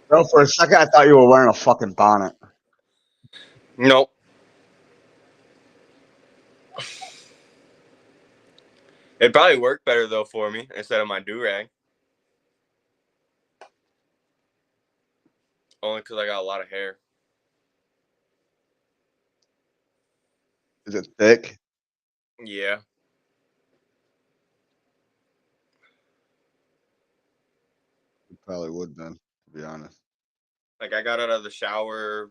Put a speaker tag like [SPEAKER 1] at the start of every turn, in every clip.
[SPEAKER 1] Bro, for a second, I thought you were wearing a fucking bonnet.
[SPEAKER 2] Nope. It'd probably work better though for me instead of my do-rag. Only because I got a lot of hair.
[SPEAKER 1] Is it thick?
[SPEAKER 2] Yeah.
[SPEAKER 1] You probably would then, to be honest.
[SPEAKER 2] Like I got out of the shower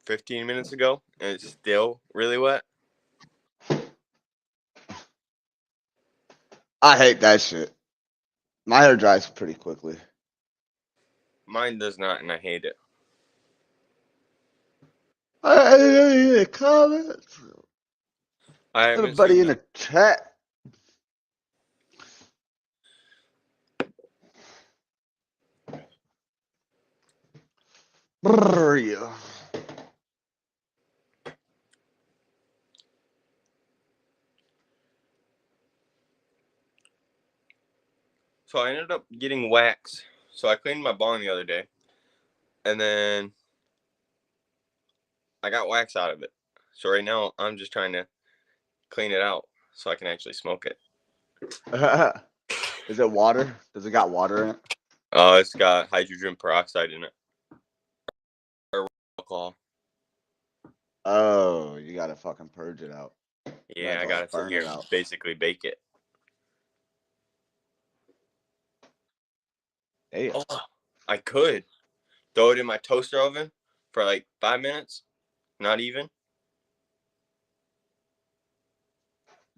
[SPEAKER 2] 15 minutes ago and it's still really wet.
[SPEAKER 1] I hate that shit. My hair dries pretty quickly.
[SPEAKER 2] Mine does not, and I hate it.
[SPEAKER 1] Hey, comments.
[SPEAKER 2] I haven't
[SPEAKER 1] Everybody
[SPEAKER 2] seen
[SPEAKER 1] in the chat. Brrr, yeah.
[SPEAKER 2] So I ended up getting wax. So I cleaned my bong the other day, and then I got wax out of it. So right now I'm just trying to clean it out so I can actually smoke it.
[SPEAKER 1] Is it water? Does it got water in it?
[SPEAKER 2] It's got hydrogen peroxide in it. Or alcohol.
[SPEAKER 1] Oh, you gotta fucking purge it out.
[SPEAKER 2] Yeah, I gotta sit
[SPEAKER 1] burn
[SPEAKER 2] here
[SPEAKER 1] it
[SPEAKER 2] and
[SPEAKER 1] out.
[SPEAKER 2] basically bake it.
[SPEAKER 1] Hey,
[SPEAKER 2] Oh, I could throw it in my toaster oven for like 5 minutes. Not even.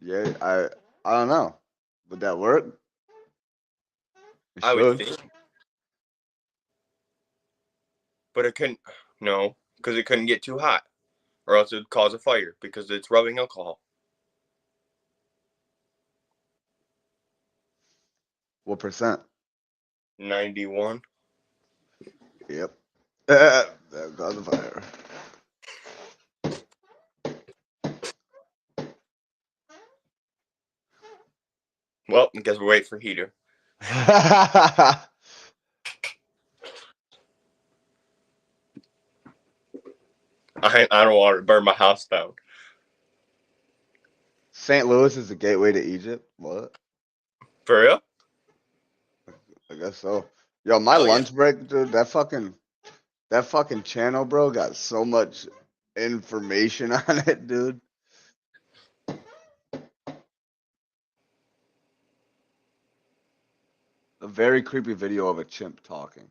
[SPEAKER 1] yeah, I don't know. Would that work? It
[SPEAKER 2] I would
[SPEAKER 1] should.
[SPEAKER 2] think. But it couldn't. No, because it couldn't get too hot. Or else it would cause a fire because it's rubbing alcohol.
[SPEAKER 1] What percent?
[SPEAKER 2] 91.
[SPEAKER 1] Yep. There goes the fire.
[SPEAKER 2] Well, I guess we'll wait for heater. I don't want to burn my house down.
[SPEAKER 1] St. Louis is the gateway to Egypt. What?
[SPEAKER 2] For real?
[SPEAKER 1] I guess so. Yo, my
[SPEAKER 2] Hell yeah.
[SPEAKER 1] lunch break, dude. That fucking channel, bro, got so much information on it, dude. A very creepy video of a chimp talking.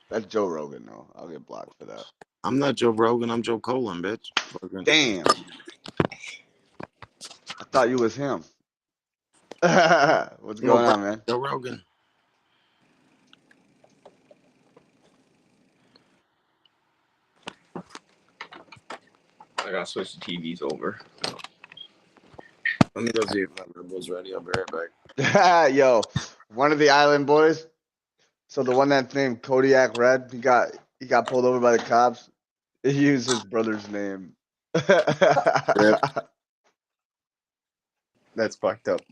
[SPEAKER 1] That's Joe Rogan, though. I'll get blocked for that.
[SPEAKER 3] I'm not Joe Rogan. I'm Joe Colin, bitch. Fucking.
[SPEAKER 1] Damn. I thought you was him. What's going on, man?
[SPEAKER 3] Joe Rogan.
[SPEAKER 2] I gotta switch the TVs over.
[SPEAKER 3] Let me go see if my Red Bull's ready. I'll be right back.
[SPEAKER 1] Yo, one of the island boys. So the one that's named Kodiak Red, he got pulled over by the cops. He used his brother's name.
[SPEAKER 2] That's fucked up.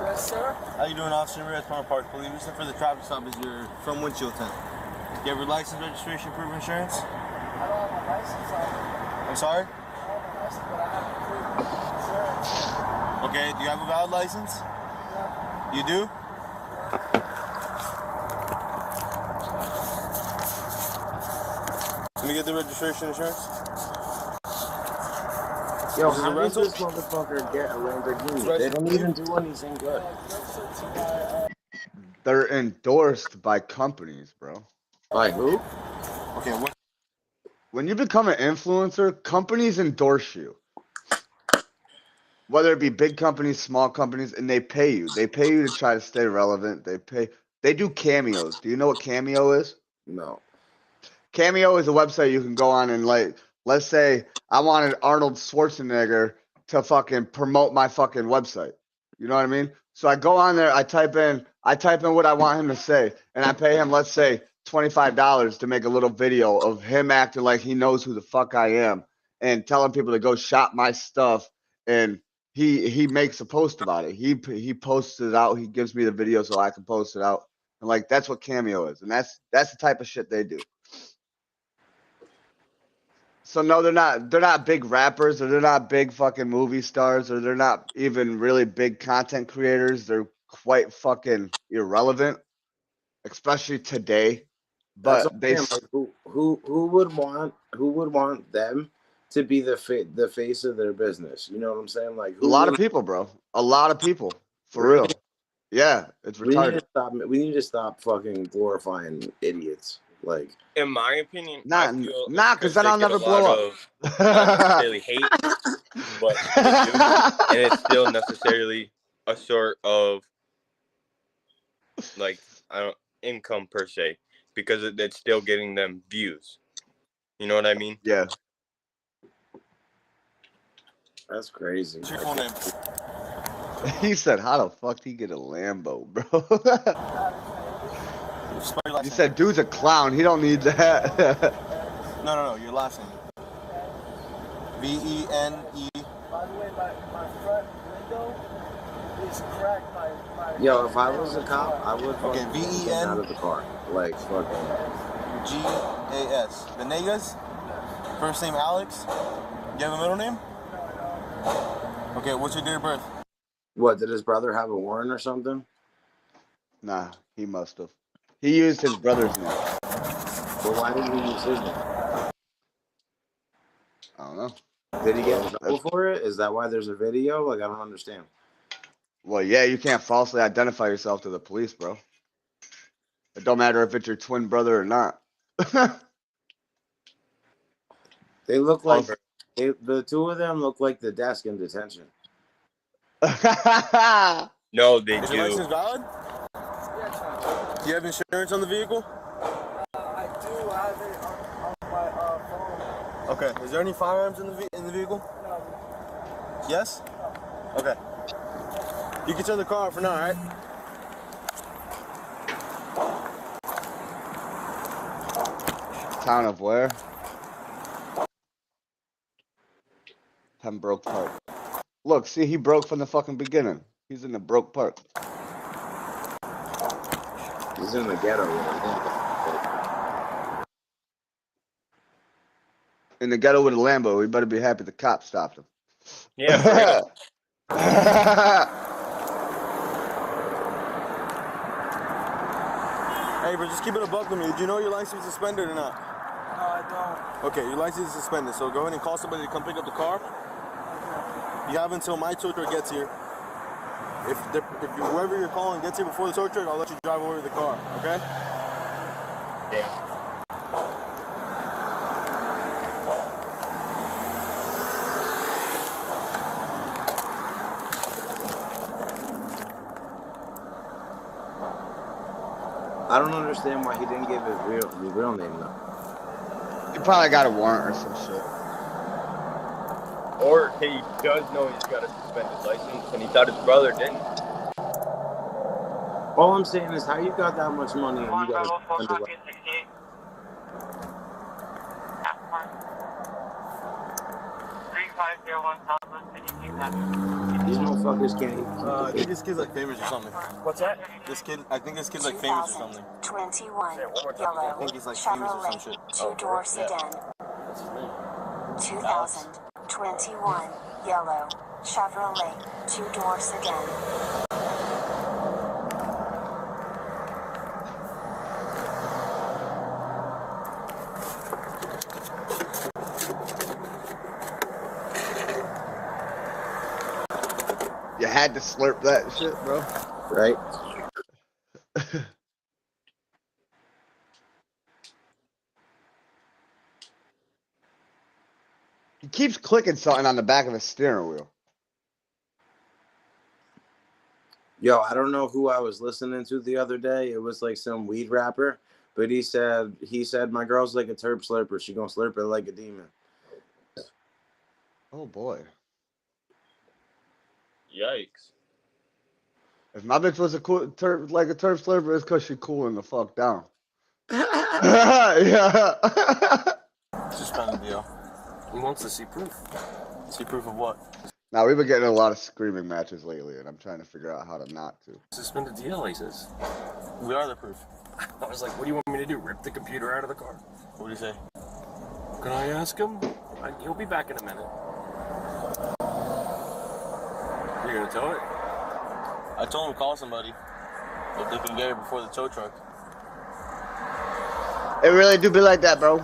[SPEAKER 4] Yes, sir.
[SPEAKER 5] How you doing, Officer Ramirez, Palmer Park Police? Reason for the traffic stop is your front windshield tint. Do you have your license, registration, proof of insurance?
[SPEAKER 4] I don't have my license on.
[SPEAKER 5] I'm sorry?
[SPEAKER 4] I don't have my license, but I have a proof of insurance.
[SPEAKER 5] Okay, do you have a valid license?
[SPEAKER 4] Yeah.
[SPEAKER 5] You do? Let me get the registration insurance.
[SPEAKER 3] Yo,
[SPEAKER 5] This is
[SPEAKER 3] how
[SPEAKER 5] a
[SPEAKER 3] does
[SPEAKER 5] rental?
[SPEAKER 3] this motherfucker get a Lamborghini?
[SPEAKER 5] Right.
[SPEAKER 3] They don't even do anything good.
[SPEAKER 1] They're endorsed by companies, bro.
[SPEAKER 3] By who?
[SPEAKER 5] Okay, what?
[SPEAKER 1] When you become an influencer, companies endorse you. Whether it be big companies, small companies, and they pay you. They pay you to try to stay relevant. They do cameos. Do you know what Cameo is?
[SPEAKER 3] No.
[SPEAKER 1] Cameo is a website you can go on and like, let's say I wanted Arnold Schwarzenegger to fucking promote my fucking website. You know what I mean? So I go on there, I type in what I want him to say, and I pay him, let's say, $25 to make a little video of him acting like he knows who the fuck I am and telling people to go shop my stuff. And he makes a post about it. He posts it out. He gives me the video so I can post it out. And like that's what Cameo is, and that's the type of shit they do. So no, they're not big rappers, or they're not big fucking movie stars, or they're not even really big content creators. They're quite fucking irrelevant, especially today.
[SPEAKER 3] That's what
[SPEAKER 1] But
[SPEAKER 3] I'm saying. Like, who would want them to be the face of their business? You know what I'm saying? Like,
[SPEAKER 1] a
[SPEAKER 3] who
[SPEAKER 1] lot of
[SPEAKER 3] really,
[SPEAKER 1] people, bro. A lot of people, for
[SPEAKER 3] really?
[SPEAKER 1] real. Yeah, it's
[SPEAKER 3] We need
[SPEAKER 1] retarded.
[SPEAKER 3] to stop. We need to stop fucking glorifying idiots. Like,
[SPEAKER 2] In my opinion, I
[SPEAKER 1] Nah,
[SPEAKER 2] feel it's
[SPEAKER 1] nah, because then
[SPEAKER 2] they
[SPEAKER 1] I'll
[SPEAKER 2] get a
[SPEAKER 1] never
[SPEAKER 2] lot
[SPEAKER 1] blow
[SPEAKER 2] of
[SPEAKER 1] up.
[SPEAKER 2] not necessarily hate, but they do, and it's still necessarily a sort of like I don't income per se because it's still getting them views. You know what I mean?
[SPEAKER 1] Yeah.
[SPEAKER 3] that's crazy.
[SPEAKER 5] What's your full name?
[SPEAKER 1] He said, "How the fuck he get a Lambo, bro?"
[SPEAKER 5] Spell your last
[SPEAKER 1] He
[SPEAKER 5] name.
[SPEAKER 1] said, "Dude's a clown. He don't need that."
[SPEAKER 5] No, your last name. V-E-N-E.
[SPEAKER 4] By the way, my front window is cracked.
[SPEAKER 3] Yo, if I was a cop, I would
[SPEAKER 5] Okay,
[SPEAKER 3] fucking get out of the car. Like, fucking.
[SPEAKER 5] G-A-S. Venegas? First name Alex? You have a middle name? Okay, what's your date of birth?
[SPEAKER 3] What, did his brother have a warrant or something?
[SPEAKER 1] Nah, he must have. He used his brother's name.
[SPEAKER 3] Well, why didn't he use his name?
[SPEAKER 1] I don't know.
[SPEAKER 3] Did he get in trouble
[SPEAKER 1] That's-
[SPEAKER 3] for it? Is that why there's a video? Like, I don't understand.
[SPEAKER 1] Well, yeah, you can't falsely identify yourself to the police, bro. It don't matter if it's your twin brother or not.
[SPEAKER 3] They look like
[SPEAKER 1] Also-
[SPEAKER 3] the two of them look like the desk in detention.
[SPEAKER 2] No, they
[SPEAKER 5] Is your
[SPEAKER 2] do.
[SPEAKER 5] license valid? Do you have insurance on the vehicle?
[SPEAKER 4] I do have it on my phone.
[SPEAKER 5] Okay. Is there any firearms in the vehicle?
[SPEAKER 4] No,
[SPEAKER 5] Yes? Okay. You can turn the car off for now, alright?
[SPEAKER 1] Town of where? Pembroke Park. Look, see, he broke from the fucking beginning. He's in the broke park.
[SPEAKER 3] He's in the ghetto.
[SPEAKER 1] In the ghetto with a Lambo. We better be happy the cops stopped him.
[SPEAKER 2] Yeah, for real.
[SPEAKER 5] Hey, but just keep it a buck with me. Did you know your license is suspended or not?
[SPEAKER 4] no, I don't.
[SPEAKER 5] Okay, your license is suspended, so go ahead and call somebody to come pick up the car. You have until my tow truck gets here. If whoever you're calling gets here before the tow truck, I'll let you drive over to the car, okay?
[SPEAKER 2] Damn.
[SPEAKER 3] I don't understand why he didn't give his real name though.
[SPEAKER 1] He probably got a warrant or some shit.
[SPEAKER 2] Or he does know he's got a suspended license, and he thought his brother didn't.
[SPEAKER 3] All I'm saying is, how you got that much money and you got a suspended license? These motherfuckers can't.
[SPEAKER 5] I think this kid's like famous or something.
[SPEAKER 4] What's that?
[SPEAKER 5] I think this kid's like famous or something.
[SPEAKER 6] 2021
[SPEAKER 5] I
[SPEAKER 6] yellow
[SPEAKER 5] think he's like famous or some
[SPEAKER 6] Chevrolet
[SPEAKER 5] shit.
[SPEAKER 6] two-door sedan. 2021 yellow Chevrolet two-door sedan.
[SPEAKER 1] You had to slurp that shit, bro.
[SPEAKER 3] Right?
[SPEAKER 1] He keeps clicking something on the back of his steering wheel.
[SPEAKER 3] Yo, I don't know who I was listening to the other day. It was like some weed rapper, but he said my girl's like a terp slurper. She gonna slurp it like a demon.
[SPEAKER 1] Oh boy.
[SPEAKER 2] Yikes.
[SPEAKER 1] If my bitch was a cool like a turf slurper, it's because she cooling the fuck down. Yeah.
[SPEAKER 5] Suspend the deal.
[SPEAKER 7] He wants to see proof.
[SPEAKER 5] See proof of what?
[SPEAKER 1] Now we've been getting a lot of screaming matches lately, and I'm trying to figure out how to not to.
[SPEAKER 7] Suspend the deal, he says.
[SPEAKER 5] We are the proof.
[SPEAKER 7] I was like, what do you want me to do? Rip the computer out of the car?
[SPEAKER 5] What do you say?
[SPEAKER 7] Can I ask him? He'll be back in a minute. You're gonna tell it?
[SPEAKER 5] I told him to call somebody if they can get it before the tow truck.
[SPEAKER 1] It really do be like that, bro.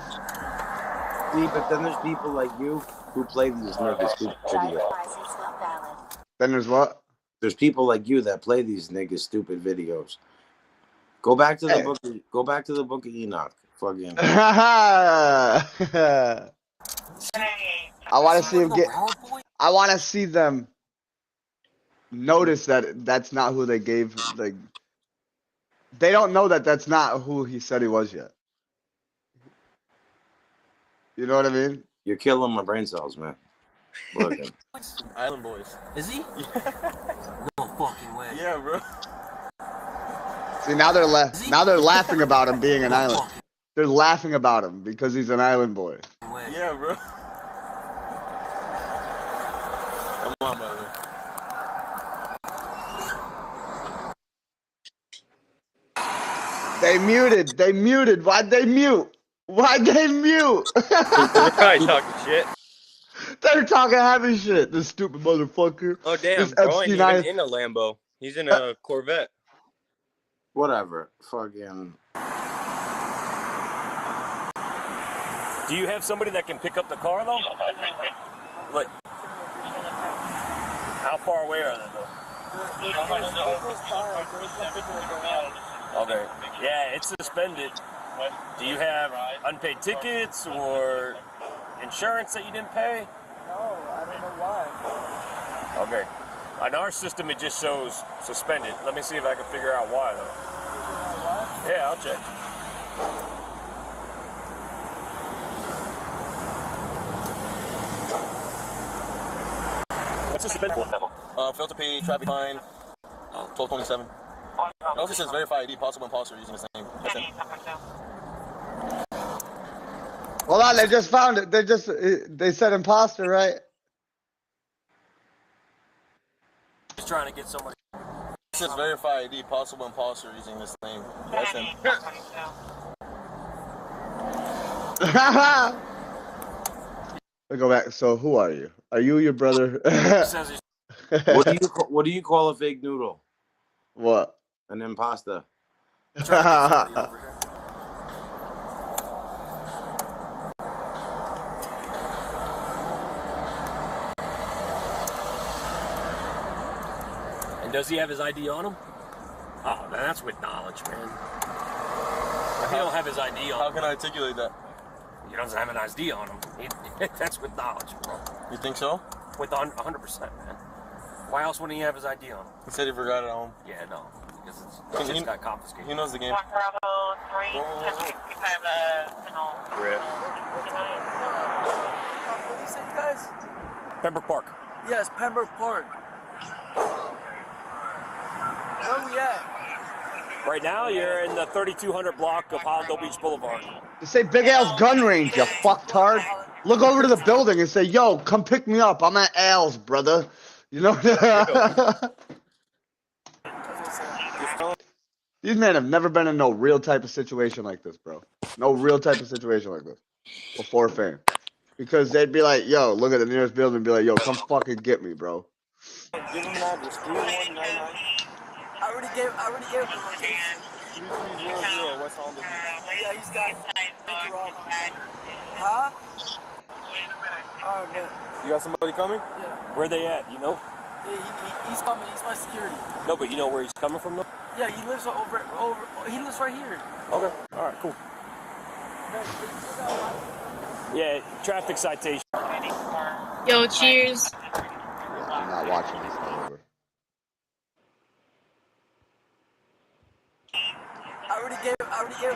[SPEAKER 3] See, but then there's people like you who play these niggas stupid
[SPEAKER 6] Driver's
[SPEAKER 3] videos.
[SPEAKER 6] license not valid.
[SPEAKER 1] Then there's what?
[SPEAKER 3] There's people like you that play these niggas stupid videos. Go back to the
[SPEAKER 1] Hey.
[SPEAKER 3] book. Go back to the book of Enoch. Fucking.
[SPEAKER 1] I want to see him get. I want to see them notice that that's not who they gave. Like, they don't know that that's not who he said he was yet. You know what I mean?
[SPEAKER 3] You're killing my brain cells, man. Fucking.
[SPEAKER 5] Island Boys.
[SPEAKER 7] Is he? No fucking way.
[SPEAKER 5] Yeah, bro.
[SPEAKER 1] See, now they're laughing about him being an island. They're laughing about him because he's an island boy.
[SPEAKER 5] Yeah, bro. Come on, brother.
[SPEAKER 1] They muted. Why'd they mute?
[SPEAKER 2] They're probably talking shit.
[SPEAKER 1] They're talking heavy shit. This stupid motherfucker.
[SPEAKER 2] Oh damn,
[SPEAKER 1] This
[SPEAKER 2] bro ain't
[SPEAKER 1] Epstein
[SPEAKER 2] even in a Lambo. He's in a Corvette.
[SPEAKER 3] Whatever. Fucking.
[SPEAKER 7] Do you have somebody that can pick up the car, though? Like, how far away are they, though? Okay. Yeah, it's suspended. Do you have unpaid tickets or insurance that you didn't pay?
[SPEAKER 4] No, I don't know why.
[SPEAKER 7] Okay. On our system, it just shows suspended. Let me see if I can figure out why, though. Yeah, I'll check. What's the suspended level?
[SPEAKER 5] Failed to pay traffic fine. 1227. It also says verify ID, possible imposter using the same. That's it.
[SPEAKER 1] Hold on, they just found it. They said imposter, right?
[SPEAKER 7] Just trying to get somebody.
[SPEAKER 5] It says verify ID, possible imposter using this name. That's him.
[SPEAKER 1] We go back. So who are you? Are you your brother?
[SPEAKER 7] Says he's
[SPEAKER 3] What do you call a fake noodle?
[SPEAKER 1] What?
[SPEAKER 3] An imposter.
[SPEAKER 7] trying to get somebody over here. And does he have his ID on him? Oh, man, that's with knowledge, man. If he don't have his ID
[SPEAKER 5] How
[SPEAKER 7] on
[SPEAKER 5] can
[SPEAKER 7] him,
[SPEAKER 5] I articulate that?
[SPEAKER 7] he doesn't have an ID on him. That's with knowledge, bro.
[SPEAKER 5] You think so?
[SPEAKER 7] With 100%, man. Why else wouldn't he have his ID on him?
[SPEAKER 5] He said he forgot it at home.
[SPEAKER 7] Yeah, no. Because it's
[SPEAKER 5] He-
[SPEAKER 7] just got confiscated.
[SPEAKER 5] He knows the game.
[SPEAKER 8] Bravo 3,
[SPEAKER 5] Whoa, whoa, whoa.
[SPEAKER 8] 65,
[SPEAKER 2] Rip.
[SPEAKER 4] What do you say, guys?
[SPEAKER 7] Pembroke Park.
[SPEAKER 4] Yes, Pembroke Park. Where we at?
[SPEAKER 7] Right now, you're in the 3200 block of Hondo Beach Boulevard.
[SPEAKER 1] They say Big Al's gun range, you fucktard. Look over to the building and say, yo, come pick me up. I'm at Al's, brother. You know? These men have never been in no real type of situation like this, bro. No real type of situation like this before fame. Because they'd be like, yo, look at the nearest building and be like, yo, come fucking get me, bro.
[SPEAKER 5] Give him an address. 3199.
[SPEAKER 4] I already gave him the location.
[SPEAKER 5] 3300 West Hondo.
[SPEAKER 4] Yeah, he's got it. Huh? Oh, man.
[SPEAKER 5] You got somebody coming?
[SPEAKER 4] Yeah.
[SPEAKER 7] Where they at, you know?
[SPEAKER 4] Yeah, he's coming. He's my security.
[SPEAKER 7] No, but you know where he's coming from, though?
[SPEAKER 4] Yeah, he lives over. He lives right here.
[SPEAKER 7] Okay. All right, cool. Yeah, traffic citation.
[SPEAKER 9] Yo, cheers.
[SPEAKER 1] I'm not watching this all over.
[SPEAKER 4] I already gave him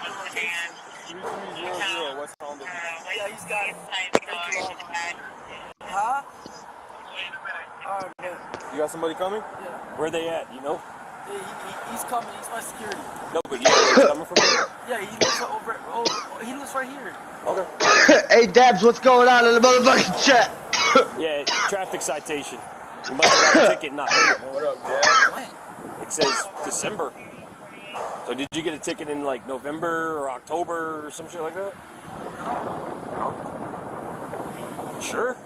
[SPEAKER 4] the location.
[SPEAKER 5] 3300 West Hondo.
[SPEAKER 4] Yeah, he's got it. Huh? Oh, man.
[SPEAKER 5] You got somebody coming?
[SPEAKER 4] Yeah.
[SPEAKER 7] Where they at, you know?
[SPEAKER 4] He's coming. He's my security.
[SPEAKER 7] No, but you know where he's coming from?
[SPEAKER 4] Yeah, he lives over. He lives right here.
[SPEAKER 7] Okay.
[SPEAKER 1] Hey, Dabs, what's going on in the motherfucking chat?
[SPEAKER 7] Yeah, traffic citation. You must have got a ticket and not paid it.
[SPEAKER 2] What up, Dad?
[SPEAKER 4] When?
[SPEAKER 7] It says December. So did you get a ticket in like November or October or some shit like that? Sure.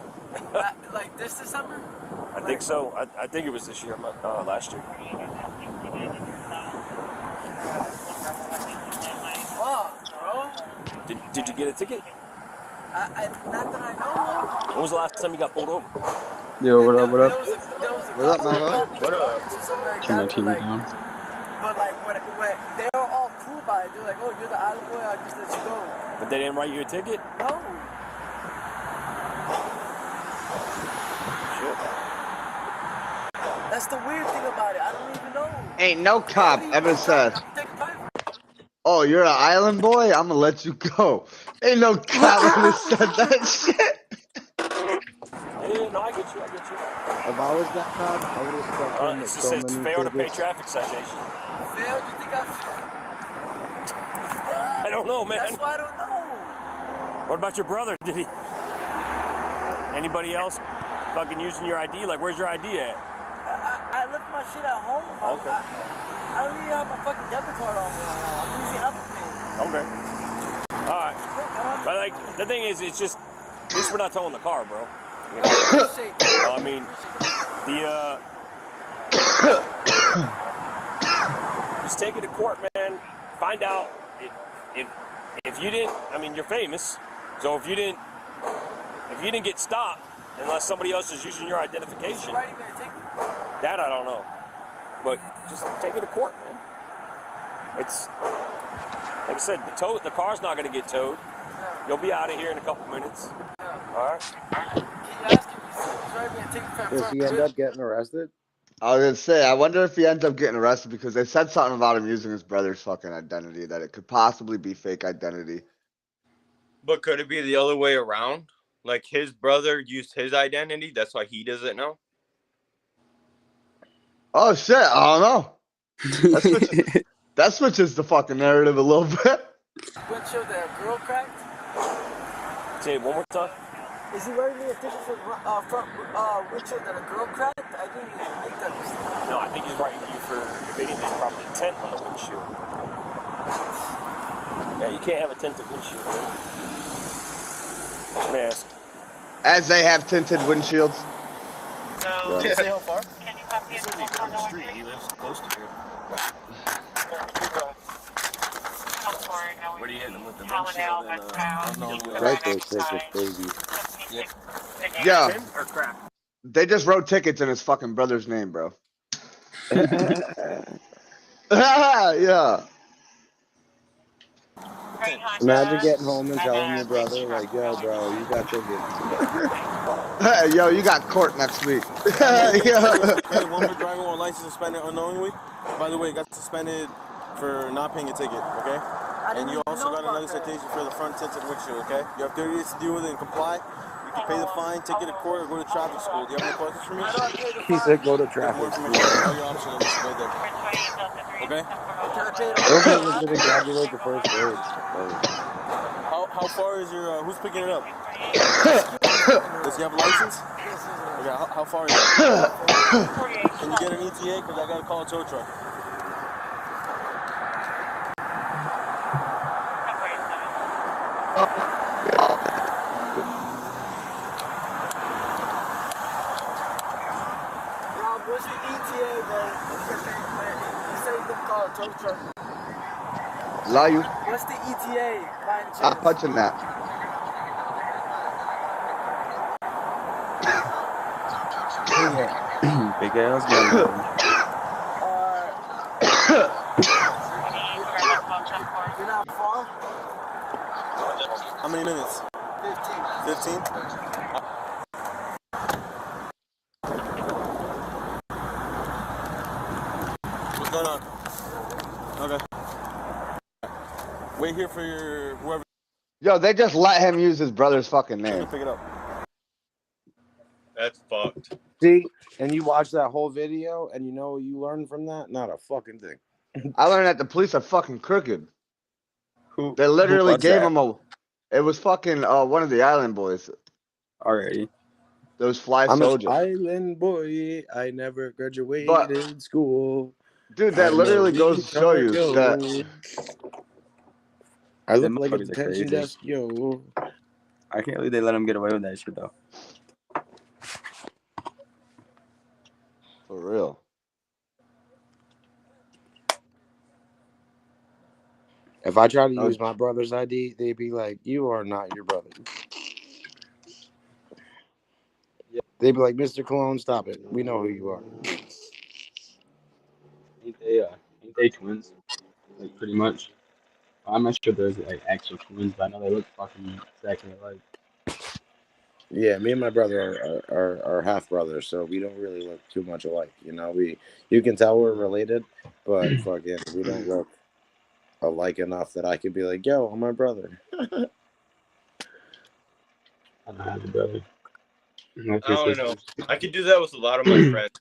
[SPEAKER 4] Like this December?
[SPEAKER 7] I think so. I think it was this year, last year.
[SPEAKER 4] Fuck, bro.
[SPEAKER 7] Did you get a ticket?
[SPEAKER 4] Not that I know of.
[SPEAKER 7] When was the last time you got pulled over?
[SPEAKER 8] Yo, what up, what
[SPEAKER 4] There
[SPEAKER 8] up?
[SPEAKER 4] was a
[SPEAKER 1] What up,
[SPEAKER 4] couple
[SPEAKER 1] mama?
[SPEAKER 4] of
[SPEAKER 2] What up?
[SPEAKER 4] something like
[SPEAKER 8] Turn my
[SPEAKER 4] that,
[SPEAKER 8] TV down.
[SPEAKER 4] But like when they were all cool about it, they're like, "Oh, you're the island boy. I'll just let you go."
[SPEAKER 7] But they didn't write you a ticket?
[SPEAKER 4] No.
[SPEAKER 7] Shit.
[SPEAKER 4] That's the weird thing about it. I don't even know.
[SPEAKER 1] Ain't no cop ever said, "Oh, you're an island boy. I'm gonna let you go." Ain't no cop ever said that shit.
[SPEAKER 7] Yeah, no, I get you.
[SPEAKER 8] If I was that cop, I would have stuck him
[SPEAKER 7] It
[SPEAKER 8] with
[SPEAKER 7] just
[SPEAKER 8] so
[SPEAKER 7] says
[SPEAKER 8] many
[SPEAKER 7] fail to pay
[SPEAKER 8] tickets.
[SPEAKER 7] traffic citation.
[SPEAKER 4] Fail? You think
[SPEAKER 7] I don't know, man.
[SPEAKER 4] That's why I don't know.
[SPEAKER 7] What about your brother? Did he? Anybody else fucking using your ID? Like, where's your ID at?
[SPEAKER 4] I left my shit at home.
[SPEAKER 7] Okay.
[SPEAKER 4] I don't even have my fucking debit card on me right now. I'm using Apple Pay.
[SPEAKER 7] Okay. All right. But like, the thing is, it's just, at least we're not towing the car, bro. You know? I mean, just take it to court, man. Find out if you didn't. I mean, you're famous, so if you didn't get stopped, unless somebody else is using your identification, that I don't know. But just take it to court, man. It's like I said, the car's not going to get towed. You'll be out of here in a couple minutes. All right.
[SPEAKER 8] Does he end up getting arrested?
[SPEAKER 1] I was gonna say, I wonder if he ends up getting arrested because they said something about him using his brother's fucking identity, that it could possibly be fake identity.
[SPEAKER 2] But could it be the other way around? Like his brother used his identity, that's why he doesn't know?
[SPEAKER 1] Oh shit, I don't know. That switches the fucking narrative a little bit.
[SPEAKER 4] Windshield that a girl cracked?
[SPEAKER 7] Say it one more time.
[SPEAKER 4] Is he writing me a ticket for front windshield that a girl cracked? I didn't even make that mistake.
[SPEAKER 7] No, I think he's writing you for, if anything, probably a tent on the windshield. Yeah, you can't have a tinted windshield. Mask.
[SPEAKER 1] As they have tinted windshields.
[SPEAKER 5] Did you say how far?
[SPEAKER 7] He says he's on the street. He lives close to here. What are you hitting him with, the windshield and
[SPEAKER 8] Right there, tickets, baby.
[SPEAKER 1] Yeah.
[SPEAKER 7] Tin or crack?
[SPEAKER 1] They just wrote tickets in his fucking brother's name, bro. Yeah.
[SPEAKER 8] Imagine getting home and telling your brother, like, yo, bro, you got tickets.
[SPEAKER 1] Hey, yo, you got court next week. Yeah.
[SPEAKER 5] Hey, one for driving while license suspended unknowingly. By the way, got suspended for not paying a ticket, okay? And you also got another citation for the front tinted windshield, okay? You have 30 days to deal with it and comply. You can pay the fine, take it to court, or go to traffic school. Do you have any questions for me?
[SPEAKER 8] He said go to
[SPEAKER 5] More
[SPEAKER 8] traffic
[SPEAKER 5] information
[SPEAKER 8] school.
[SPEAKER 5] on all your options right there. Okay?
[SPEAKER 8] Those niggas didn't graduate the first grade.
[SPEAKER 5] How far is your, who's picking it up? Does he have a license? Okay, how far is it? Can you get an ETA? Because I got to call a tow truck.
[SPEAKER 4] Rob, what's your ETA, man? You say you can call a tow truck.
[SPEAKER 1] Lie you.
[SPEAKER 4] What's the ETA? By any
[SPEAKER 1] I'm
[SPEAKER 4] chance?
[SPEAKER 1] punching that.
[SPEAKER 8] Big ass gun.
[SPEAKER 4] You're not far?
[SPEAKER 5] How many minutes?
[SPEAKER 4] 15.
[SPEAKER 5] 15? What's going on? Okay. Wait here for your whoever
[SPEAKER 1] Yo, they just let him use his brother's fucking name.
[SPEAKER 5] to pick it up.
[SPEAKER 2] That's fucked.
[SPEAKER 3] See, and you watch that whole video, and you know what you learn from that? Not a fucking thing.
[SPEAKER 1] I learned that the police are fucking crooked.
[SPEAKER 10] Who
[SPEAKER 1] They literally
[SPEAKER 10] was
[SPEAKER 1] gave
[SPEAKER 10] that?
[SPEAKER 1] him a. It was fucking one of the island boys.
[SPEAKER 10] Already.
[SPEAKER 1] Those fly
[SPEAKER 3] I'm an
[SPEAKER 1] soldiers.
[SPEAKER 3] island boy. I never graduated
[SPEAKER 1] But
[SPEAKER 3] school.
[SPEAKER 1] dude, that
[SPEAKER 3] I'm a
[SPEAKER 1] literally goes to show you that.
[SPEAKER 3] retard, yo. I
[SPEAKER 10] Them
[SPEAKER 3] look like a
[SPEAKER 10] motherfuckers are
[SPEAKER 3] detention
[SPEAKER 10] crazy.
[SPEAKER 3] desk, yo.
[SPEAKER 10] I can't believe they let him get away with that shit though.
[SPEAKER 1] For real.
[SPEAKER 3] If I try to use my brother's ID, they'd be like, "You are not your brother." They'd be like, "Mr. Cologne, stop it. We know who you are."
[SPEAKER 10] Ain't they twins? Like pretty much. I'm not sure there's like actual twins, but I know they look fucking exactly alike.
[SPEAKER 3] Yeah, me and my brother are half brothers, so we don't really look too much alike. You know, you can tell we're related, but fucking we don't look alike enough that I could be like, "Yo, I'm my brother."
[SPEAKER 10] I don't have a brother.
[SPEAKER 2] I don't know. I could do that with a lot of my friends.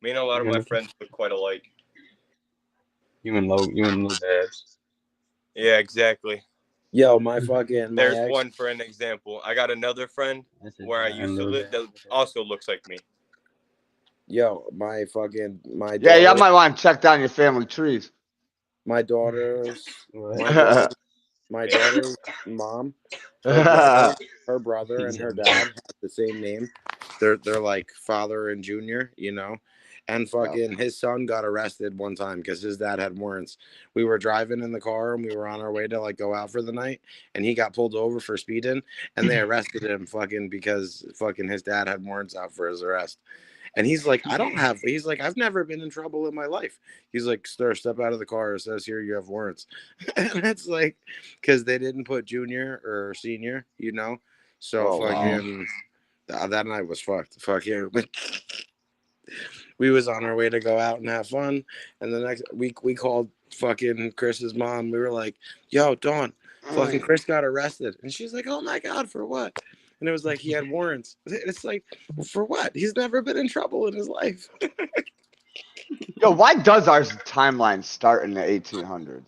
[SPEAKER 2] Me and a lot of my friends look quite alike.
[SPEAKER 10] You and Lil Babs.
[SPEAKER 2] Yeah, exactly.
[SPEAKER 3] Yo, my fucking
[SPEAKER 2] There's one for an example. I got another friend where I used to live that also looks like me.
[SPEAKER 3] Yo, my
[SPEAKER 1] Yeah, y'all might want to check down your family trees.
[SPEAKER 3] my daughter's mom, her brother and her dad have the same name. They're like father and junior, you know. And fucking his son got arrested one time because his dad had warrants. We were driving in the car and we were on our way to like go out for the night, and he got pulled over for speeding, and they arrested him fucking because fucking his dad had warrants out for his arrest. And he's like, he's like, I've never been in trouble in my life. He's like, sir, step out of the car. It says here you have warrants. And it's like, because they didn't put junior or senior, you know? So fucking, that night was fucked. Fucking, we was on our way to go out and have fun. And the next week we called fucking Chris's mom. We were like, yo, Dawn, fucking Chris got arrested. And she's like, oh my God, for what? And it was like, he had warrants. It's like, for what? He's never been in trouble in his life.
[SPEAKER 1] Yo, why does our timeline start in the 1800s?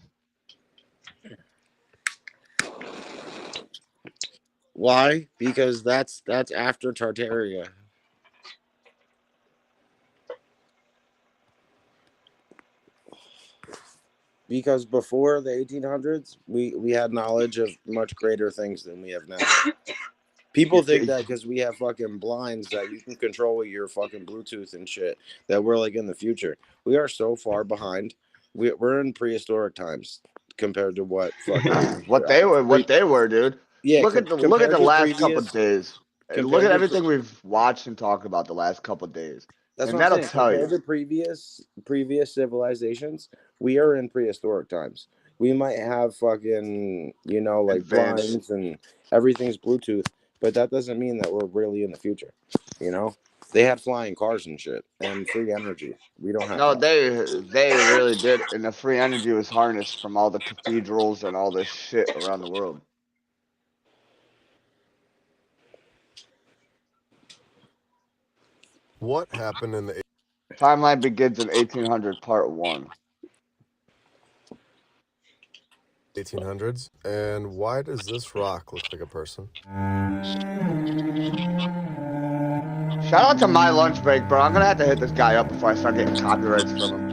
[SPEAKER 3] Why? Because that's after Tartaria. Because before the 1800s, we had knowledge of much greater things than we have now. People think that because we have fucking blinds that you can control with your fucking Bluetooth and shit, that we're like in the future. We are so far behind. We're in prehistoric times compared to what fucking
[SPEAKER 1] what they were, dude.
[SPEAKER 3] Yeah,
[SPEAKER 1] look at the last couple of days. Look at everything we've watched and talked about the last couple of days.
[SPEAKER 3] That's
[SPEAKER 1] and
[SPEAKER 3] what
[SPEAKER 1] that'll
[SPEAKER 3] I'm saying.
[SPEAKER 1] tell
[SPEAKER 3] Compared
[SPEAKER 1] you.
[SPEAKER 3] to previous civilizations, we are in prehistoric times. We might have fucking, you know, like
[SPEAKER 1] Advanced.
[SPEAKER 3] blinds and everything's Bluetooth, but that doesn't mean that we're really in the future. You know, they had flying cars and shit and free energy. We don't have.
[SPEAKER 1] No,
[SPEAKER 3] that.
[SPEAKER 1] they really did, and the free energy was harnessed from all the cathedrals and all this shit around the world.
[SPEAKER 11] What happened in the
[SPEAKER 1] Timeline begins in 1800, part 1.
[SPEAKER 11] 1800s? And why does this rock look like a person?
[SPEAKER 1] Shout out to my lunch break, bro. I'm gonna have to hit this guy up before I start getting copyrights from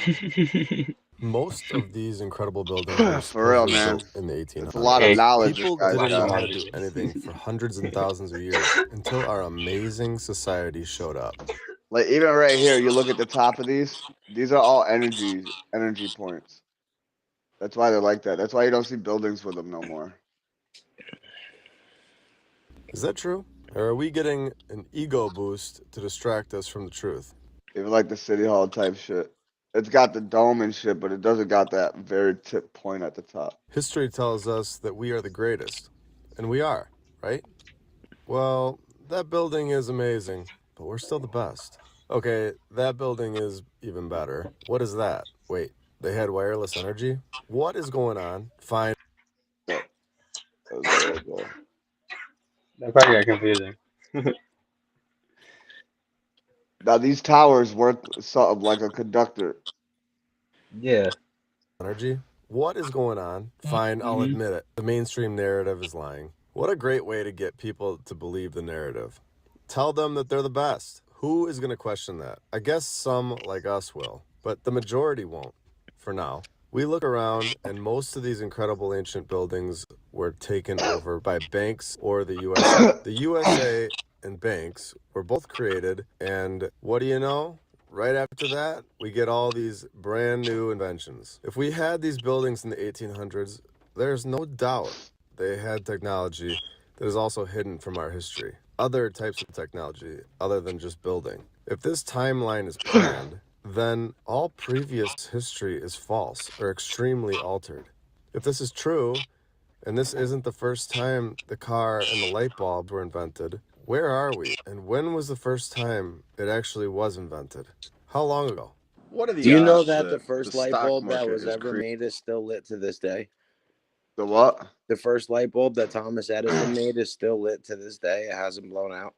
[SPEAKER 1] him.
[SPEAKER 11] Most of these incredible buildings were
[SPEAKER 1] For real, man.
[SPEAKER 11] built in the 1800s.
[SPEAKER 1] It's a lot of knowledge.
[SPEAKER 11] People didn't know how to do anything for hundreds and thousands of years until our amazing society showed up.
[SPEAKER 1] Like even right here, you look at the top of these. These are all energy points. That's why they're like that. That's why you don't see buildings with them no more.
[SPEAKER 11] Is that true? Or are we getting an ego boost to distract us from the truth?
[SPEAKER 1] Even like the city hall type shit. It's got the dome and shit, but it doesn't got that very tip point at the top.
[SPEAKER 11] History tells us that we are the greatest. And we are, right? Well, that building is amazing, but we're still the best. Okay, that building is even better. What is that? Wait, they had wireless energy? What is going on? Fine.
[SPEAKER 10] That probably got confusing.
[SPEAKER 1] Now these towers work something like a conductor.
[SPEAKER 10] Yeah.
[SPEAKER 11] Energy? What is going on? Fine, I'll admit it. The mainstream narrative is lying. What a great way to get people to believe the narrative. Tell them that they're the best. Who is going to question that? I guess some like us will, but the majority won't, for now. We look around, and most of these incredible ancient buildings were taken over by banks or the USA. The USA and banks were both created, and what do you know? Right after that, we get all these brand new inventions. If we had these buildings in the 1800s, there's no doubt they had technology that is also hidden from our history. Other types of technology other than just building. If this timeline is planned, then all previous history is false or extremely altered. If this is true, and this isn't the first time the car and the light bulb were invented, where are we? And when was the first time it actually was invented? How long ago?
[SPEAKER 8] What are the
[SPEAKER 3] Do you know
[SPEAKER 8] odds
[SPEAKER 3] that the
[SPEAKER 8] that
[SPEAKER 3] first
[SPEAKER 8] the
[SPEAKER 3] light
[SPEAKER 8] stock
[SPEAKER 3] bulb that
[SPEAKER 8] market
[SPEAKER 3] was
[SPEAKER 8] is
[SPEAKER 3] ever made is still lit to this day?
[SPEAKER 1] The what?
[SPEAKER 3] The first light bulb that Thomas Edison made is still lit to this day. It hasn't blown out.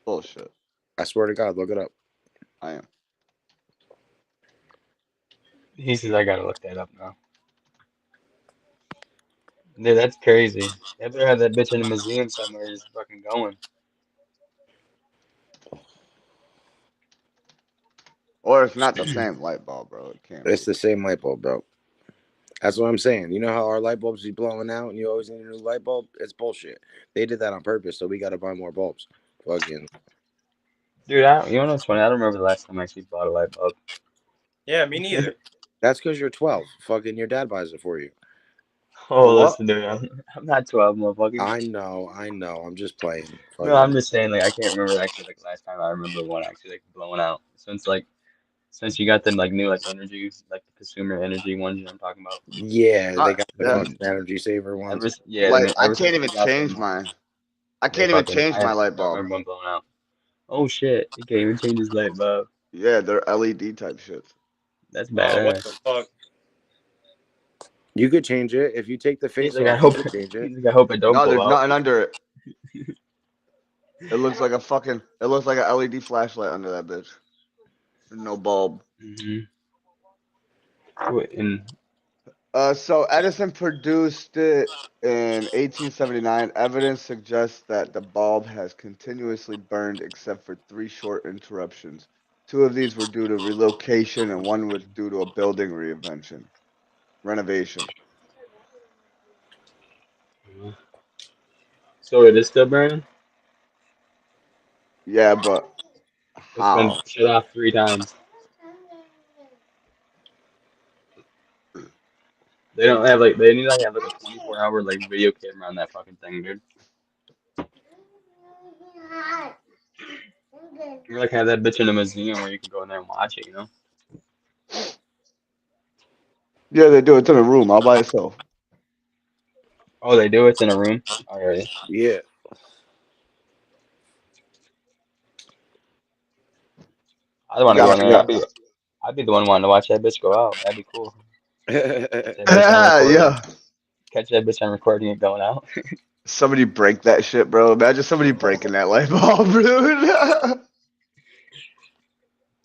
[SPEAKER 1] Bullshit.
[SPEAKER 3] I swear to God, look it up.
[SPEAKER 1] I am.
[SPEAKER 10] He says I gotta look that up now. Dude, that's crazy. They better have that bitch in a museum somewhere just fucking going.
[SPEAKER 1] Or it's not the same light bulb, bro. It can't
[SPEAKER 3] It's
[SPEAKER 1] be.
[SPEAKER 3] the same light bulb, bro. That's what I'm saying. You know how our light bulbs be blowing out and you always need a new light bulb? It's bullshit. They did that on purpose, so we got to buy more bulbs. Fucking.
[SPEAKER 10] Dude, you know what's funny? I don't remember the last time I actually bought a light bulb.
[SPEAKER 2] Yeah, me neither.
[SPEAKER 3] That's because you're 12. Fucking your dad buys it for you.
[SPEAKER 1] The
[SPEAKER 10] Oh,
[SPEAKER 1] what?
[SPEAKER 10] listen, dude, I'm not 12, motherfucker.
[SPEAKER 3] I know. I'm just playing.
[SPEAKER 10] No, I'm
[SPEAKER 3] Fucking.
[SPEAKER 10] just saying, like, I can't remember actually, like, last time I remember one actually, like, blowing out. Since you got them, like, new, like, energy, like, the consumer energy ones, you know what I'm talking about?
[SPEAKER 3] Yeah, they got the
[SPEAKER 1] Yeah.
[SPEAKER 3] fucking energy saver ones.
[SPEAKER 1] Like I
[SPEAKER 10] Ever
[SPEAKER 1] can't
[SPEAKER 10] since
[SPEAKER 1] even
[SPEAKER 10] they got
[SPEAKER 1] change
[SPEAKER 10] them,
[SPEAKER 1] mine. I can't even change my light
[SPEAKER 10] don't
[SPEAKER 1] bulb.
[SPEAKER 10] remember one blowing out. Oh, shit, you can't even change his light bulb.
[SPEAKER 1] Yeah, they're LED type shit.
[SPEAKER 10] That's
[SPEAKER 2] Oh, what the
[SPEAKER 10] badass.
[SPEAKER 2] fuck?
[SPEAKER 3] You could change it. If you take the
[SPEAKER 10] He's
[SPEAKER 3] face
[SPEAKER 10] like, I
[SPEAKER 3] off, you
[SPEAKER 10] hope,
[SPEAKER 3] could change it.
[SPEAKER 10] he's like, I hope it don't
[SPEAKER 1] No,
[SPEAKER 10] blow
[SPEAKER 1] there's
[SPEAKER 10] out.
[SPEAKER 1] nothing under it. It looks like it looks like an LED flashlight under that bitch. No bulb.
[SPEAKER 10] And
[SPEAKER 1] So Edison produced it in 1879. Evidence suggests that the bulb has continuously burned except for 3 short interruptions. 2 of these were due to relocation and 1 was due to a building renovation.
[SPEAKER 10] so it is still burning?
[SPEAKER 1] Yeah, but
[SPEAKER 10] It's been
[SPEAKER 1] how?
[SPEAKER 10] shut off 3 times. They don't have like they need to have like a 24-hour like video camera on that fucking thing, dude. You like have that bitch in a museum where you can go in there and watch it, you know?
[SPEAKER 1] Yeah, they do. It's in a room all by itself.
[SPEAKER 10] Oh, they do. It's in a room already.
[SPEAKER 3] Yeah.
[SPEAKER 10] I want to go in there.
[SPEAKER 1] Yeah.
[SPEAKER 10] I'd be the one wanting to watch that bitch go out. That'd be cool. Catch that bitch on recording.
[SPEAKER 1] Yeah.
[SPEAKER 10] Catch that bitch on recording it going out.
[SPEAKER 1] Somebody break that shit, bro. Imagine somebody breaking that light bulb, dude.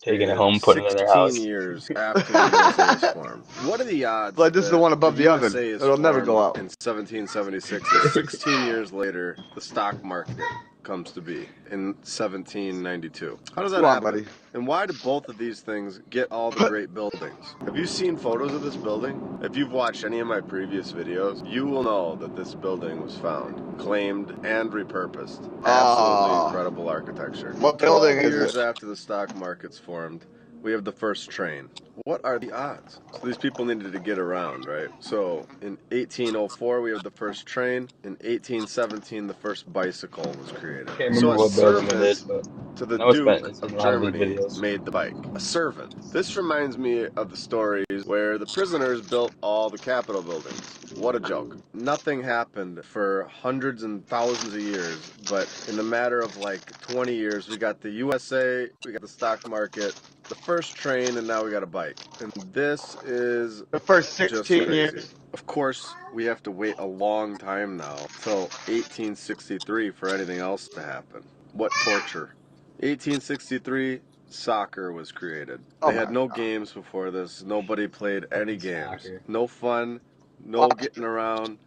[SPEAKER 10] Taking it
[SPEAKER 8] And
[SPEAKER 10] home, putting it in their
[SPEAKER 8] 16
[SPEAKER 10] house.
[SPEAKER 8] years after the USA was formed. What are the odds
[SPEAKER 1] Like this is the
[SPEAKER 8] that
[SPEAKER 1] one above the oven.
[SPEAKER 8] USA is
[SPEAKER 1] It'll never go
[SPEAKER 8] formed
[SPEAKER 1] out.
[SPEAKER 8] in 1776 and 16 years later the stock market comes to be in 1792? How does that
[SPEAKER 1] Come on,
[SPEAKER 8] happen?
[SPEAKER 1] buddy.
[SPEAKER 8] And why do both of these things get all the great buildings? Have you seen photos of this building? If you've watched any of my previous videos, you will know that this building was found, claimed, and repurposed. Absolutely incredible architecture.
[SPEAKER 1] What building
[SPEAKER 8] 12
[SPEAKER 1] is
[SPEAKER 8] years
[SPEAKER 1] it?
[SPEAKER 8] after the stock market's formed, we have the first train. What are the odds? So these people needed to get around, right? So in 1804, we have the first train. In 1817, the first bicycle was created.
[SPEAKER 10] Can't
[SPEAKER 8] So
[SPEAKER 10] remember
[SPEAKER 8] a
[SPEAKER 10] what building it
[SPEAKER 8] servant
[SPEAKER 10] is, but
[SPEAKER 8] to
[SPEAKER 10] I
[SPEAKER 8] the
[SPEAKER 10] know
[SPEAKER 8] Duke
[SPEAKER 10] it's in
[SPEAKER 8] of
[SPEAKER 10] a lot of these
[SPEAKER 8] Germany
[SPEAKER 10] videos.
[SPEAKER 8] made the bike. A servant. This reminds me of the stories where the prisoners built all the Capitol buildings. What a joke. Nothing happened for hundreds and thousands of years, but in the matter of like 20 years, we got the USA, we got the stock market, the first train, and now we got a bike. And this is
[SPEAKER 1] The first
[SPEAKER 8] just
[SPEAKER 1] 16
[SPEAKER 8] crazy.
[SPEAKER 1] years.
[SPEAKER 8] Of course, we have to wait a long time now, till 1863 for anything else to happen. What torture. 1863, soccer was created.
[SPEAKER 1] Oh
[SPEAKER 8] They had
[SPEAKER 1] my
[SPEAKER 8] no
[SPEAKER 1] God.
[SPEAKER 8] games before this. Nobody played any games.
[SPEAKER 10] Soccer.
[SPEAKER 8] No fun, no getting around,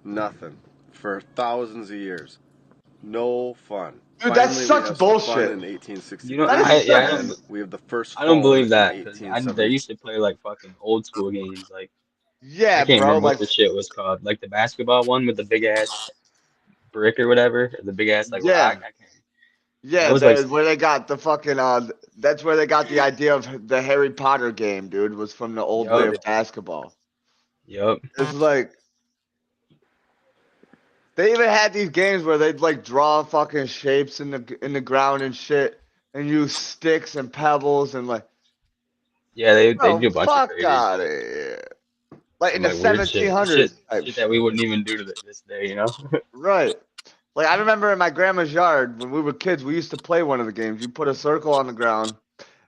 [SPEAKER 8] nothing. For thousands of years. No fun.
[SPEAKER 1] Dude, that's
[SPEAKER 8] Finally, we
[SPEAKER 1] such
[SPEAKER 8] have some fun
[SPEAKER 1] bullshit.
[SPEAKER 8] in
[SPEAKER 10] You know,
[SPEAKER 1] That is
[SPEAKER 8] 1863,
[SPEAKER 1] such.
[SPEAKER 8] and we have the first
[SPEAKER 10] I don't
[SPEAKER 8] phone
[SPEAKER 10] believe
[SPEAKER 8] in
[SPEAKER 10] that because they
[SPEAKER 8] 1870.
[SPEAKER 10] used to play like fucking old school games. Like I
[SPEAKER 1] Yeah,
[SPEAKER 10] can't
[SPEAKER 1] bro.
[SPEAKER 10] remember what
[SPEAKER 1] Like,
[SPEAKER 10] the shit was called. Like the basketball one with the big ass brick or whatever, or the big ass like rock.
[SPEAKER 1] yeah,
[SPEAKER 10] I can't. That
[SPEAKER 1] yeah.
[SPEAKER 10] was like,
[SPEAKER 1] Where they got the fucking. That's where they got the idea of the Harry Potter game, dude. Was from the old way
[SPEAKER 10] yup,
[SPEAKER 1] of basketball.
[SPEAKER 10] yup.
[SPEAKER 1] It's like they even had these games where they'd like draw fucking shapes in the ground and shit, and use sticks and pebbles and like,
[SPEAKER 10] Yeah, they
[SPEAKER 1] oh
[SPEAKER 10] do a bunch of
[SPEAKER 1] fuck
[SPEAKER 10] crazy
[SPEAKER 1] out of
[SPEAKER 10] shit.
[SPEAKER 1] here. Like in
[SPEAKER 10] Some
[SPEAKER 1] the
[SPEAKER 10] like weird shit. Shit,
[SPEAKER 1] 1700s type
[SPEAKER 10] shit that
[SPEAKER 1] shit.
[SPEAKER 10] we wouldn't even do to this day, you know?
[SPEAKER 1] Right. Like I remember in my grandma's yard when we were kids, we used to play one of the games. You put a circle on the ground,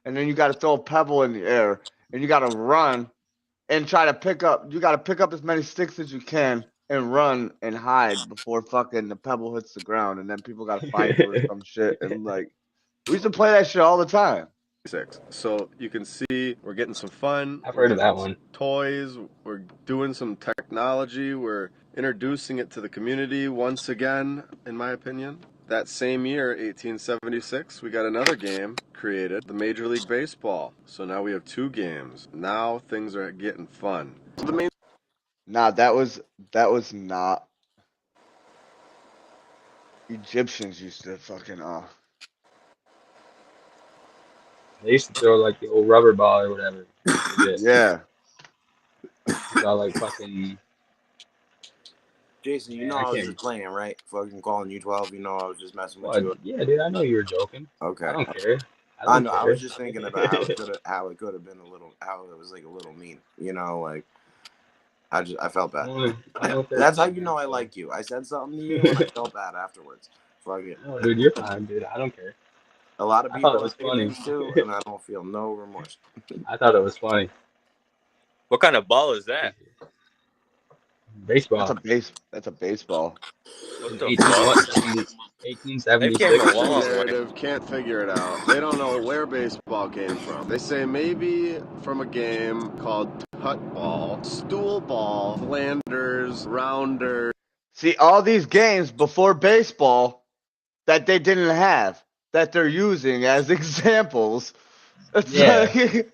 [SPEAKER 1] and then you got to throw a pebble in the air, and you got to run and try to pick up. You got to pick up as many sticks as you can and run and hide before fucking the pebble hits the ground, and then people got to find you or some shit. And like we used to play that shit all the time.
[SPEAKER 8] So you can see we're getting some fun,
[SPEAKER 10] I've
[SPEAKER 8] we're
[SPEAKER 10] heard of
[SPEAKER 8] getting
[SPEAKER 10] that
[SPEAKER 8] some
[SPEAKER 10] one.
[SPEAKER 8] toys, we're doing some technology, we're introducing it to the community once again, in my opinion. That same year, 1876, we got another game created, the Major League Baseball. So now we have 2 games. Now things are getting fun. So the main
[SPEAKER 1] Nah, that was not. Egyptians used to fucking
[SPEAKER 10] They used to throw like the old rubber ball or whatever. Legit.
[SPEAKER 1] yeah.
[SPEAKER 10] It's all like fucking.
[SPEAKER 3] Jason, you
[SPEAKER 10] Man,
[SPEAKER 3] know
[SPEAKER 10] I
[SPEAKER 3] I was
[SPEAKER 10] can't.
[SPEAKER 3] just playing, right? Fucking calling you 12. You know I was just messing with
[SPEAKER 10] What?
[SPEAKER 3] you.
[SPEAKER 10] Yeah, dude, I know you were joking. I
[SPEAKER 3] Okay.
[SPEAKER 10] don't care. I
[SPEAKER 3] I
[SPEAKER 10] don't
[SPEAKER 3] know. I was
[SPEAKER 10] care.
[SPEAKER 3] just thinking about how it could have been a little, how it was like a little mean. You know, like I felt bad.
[SPEAKER 10] I'm only
[SPEAKER 3] That's how
[SPEAKER 10] 13,
[SPEAKER 3] you
[SPEAKER 10] man.
[SPEAKER 3] know I
[SPEAKER 10] So.
[SPEAKER 3] like you. I said something to you and I felt bad afterwards. Fuck it.
[SPEAKER 10] No, dude, you're fine, dude. I don't care.
[SPEAKER 3] A lot of
[SPEAKER 10] I thought it
[SPEAKER 3] people
[SPEAKER 10] was
[SPEAKER 3] say
[SPEAKER 10] funny.
[SPEAKER 3] things too, and I don't feel no remorse.
[SPEAKER 10] I thought it was funny.
[SPEAKER 2] What kind of ball is that?
[SPEAKER 1] That's a
[SPEAKER 10] Baseball.
[SPEAKER 1] base. That's a baseball.
[SPEAKER 2] What
[SPEAKER 10] In
[SPEAKER 2] the
[SPEAKER 10] 18
[SPEAKER 2] fuck?
[SPEAKER 10] what? 70,
[SPEAKER 2] They've came
[SPEAKER 10] 1876
[SPEAKER 2] a
[SPEAKER 10] or some
[SPEAKER 8] mainstream
[SPEAKER 2] long
[SPEAKER 10] shit.
[SPEAKER 2] way.
[SPEAKER 8] narrative can't figure it out. They don't know where baseball came from. They say maybe from a game called Tut Ball, Stool Ball, Flanders, Rounder.
[SPEAKER 1] See, all these games before baseball that they didn't have that they're using as examples. It's
[SPEAKER 10] Yeah.
[SPEAKER 1] like,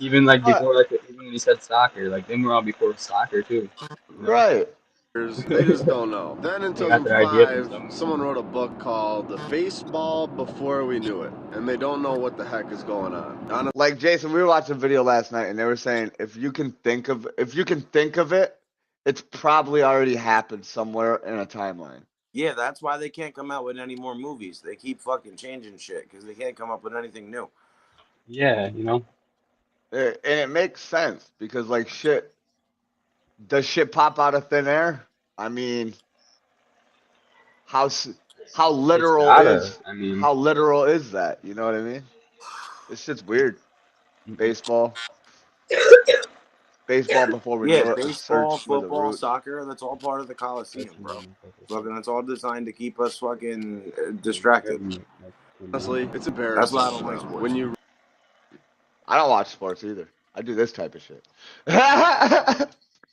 [SPEAKER 10] Even like
[SPEAKER 1] what?
[SPEAKER 10] before, like even when you said soccer, like them were all before soccer too. You know,
[SPEAKER 1] Right.
[SPEAKER 8] They just don't know. Then in
[SPEAKER 10] they got their idea from
[SPEAKER 8] 2005,
[SPEAKER 10] somewhere.
[SPEAKER 8] someone wrote a book called Baseball Before We Knew It, and they don't know what the heck is going on.
[SPEAKER 1] Like Jason, we were watching a video last night and they were saying if you can think of it, it's probably already happened somewhere in a timeline.
[SPEAKER 3] Yeah, that's why they can't come out with any more movies. They keep fucking changing shit because they can't come up with anything new.
[SPEAKER 10] Yeah, you know.
[SPEAKER 1] And it makes sense because like shit, does shit pop out of thin air? I mean, how s- how
[SPEAKER 10] It's
[SPEAKER 1] literal
[SPEAKER 10] gotta.
[SPEAKER 1] is
[SPEAKER 10] I mean,
[SPEAKER 1] how literal is that? You know what I mean? This shit's weird. Baseball, baseball before we
[SPEAKER 3] Yeah,
[SPEAKER 1] knew it was
[SPEAKER 3] baseball,
[SPEAKER 1] search for the
[SPEAKER 3] football,
[SPEAKER 1] roots.
[SPEAKER 3] soccer, that's all part of the Coliseum, bro. Fucking, it's
[SPEAKER 10] yeah,
[SPEAKER 3] all designed to keep us fucking distracted.
[SPEAKER 8] Honestly, it's
[SPEAKER 3] That's
[SPEAKER 8] embarrassing
[SPEAKER 3] why I don't
[SPEAKER 8] to
[SPEAKER 3] like
[SPEAKER 8] them.
[SPEAKER 3] sports.
[SPEAKER 8] When you
[SPEAKER 1] I don't watch sports either. I do this type of shit.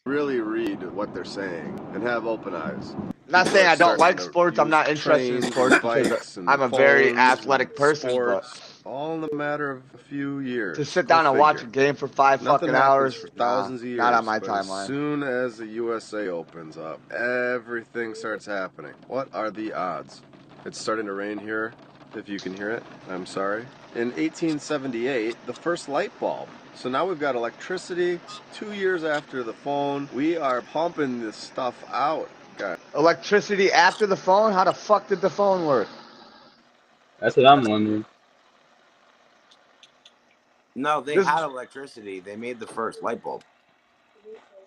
[SPEAKER 8] really read what they're saying and have open eyes.
[SPEAKER 1] Not
[SPEAKER 8] People
[SPEAKER 1] saying
[SPEAKER 8] are
[SPEAKER 1] I don't
[SPEAKER 8] starting
[SPEAKER 1] like
[SPEAKER 8] to
[SPEAKER 1] sports. I'm
[SPEAKER 8] use
[SPEAKER 1] not interested in
[SPEAKER 8] trains and
[SPEAKER 1] sports because
[SPEAKER 8] bikes and
[SPEAKER 1] I'm a very
[SPEAKER 8] phones and
[SPEAKER 1] athletic person, but
[SPEAKER 8] sports all in a matter of a few years.
[SPEAKER 1] to sit
[SPEAKER 8] Go
[SPEAKER 1] down and watch
[SPEAKER 8] figure.
[SPEAKER 1] a game for 5
[SPEAKER 8] Nothing
[SPEAKER 1] fucking
[SPEAKER 8] happens
[SPEAKER 1] hours,
[SPEAKER 8] for
[SPEAKER 1] nah,
[SPEAKER 8] thousands of
[SPEAKER 1] not on
[SPEAKER 8] years,
[SPEAKER 1] my
[SPEAKER 8] but as
[SPEAKER 1] timeline.
[SPEAKER 8] soon as the USA opens up, everything starts happening. What are the odds? It's starting to rain here, if you can hear it. I'm sorry. In 1878, the first light bulb. So now we've got electricity. 2 years after the phone, we are pumping this stuff out, guys.
[SPEAKER 1] Electricity after the phone? How the fuck did the phone work?
[SPEAKER 10] that's what I'm wondering.
[SPEAKER 3] No, they
[SPEAKER 1] This,
[SPEAKER 3] had electricity. They made the first light bulb.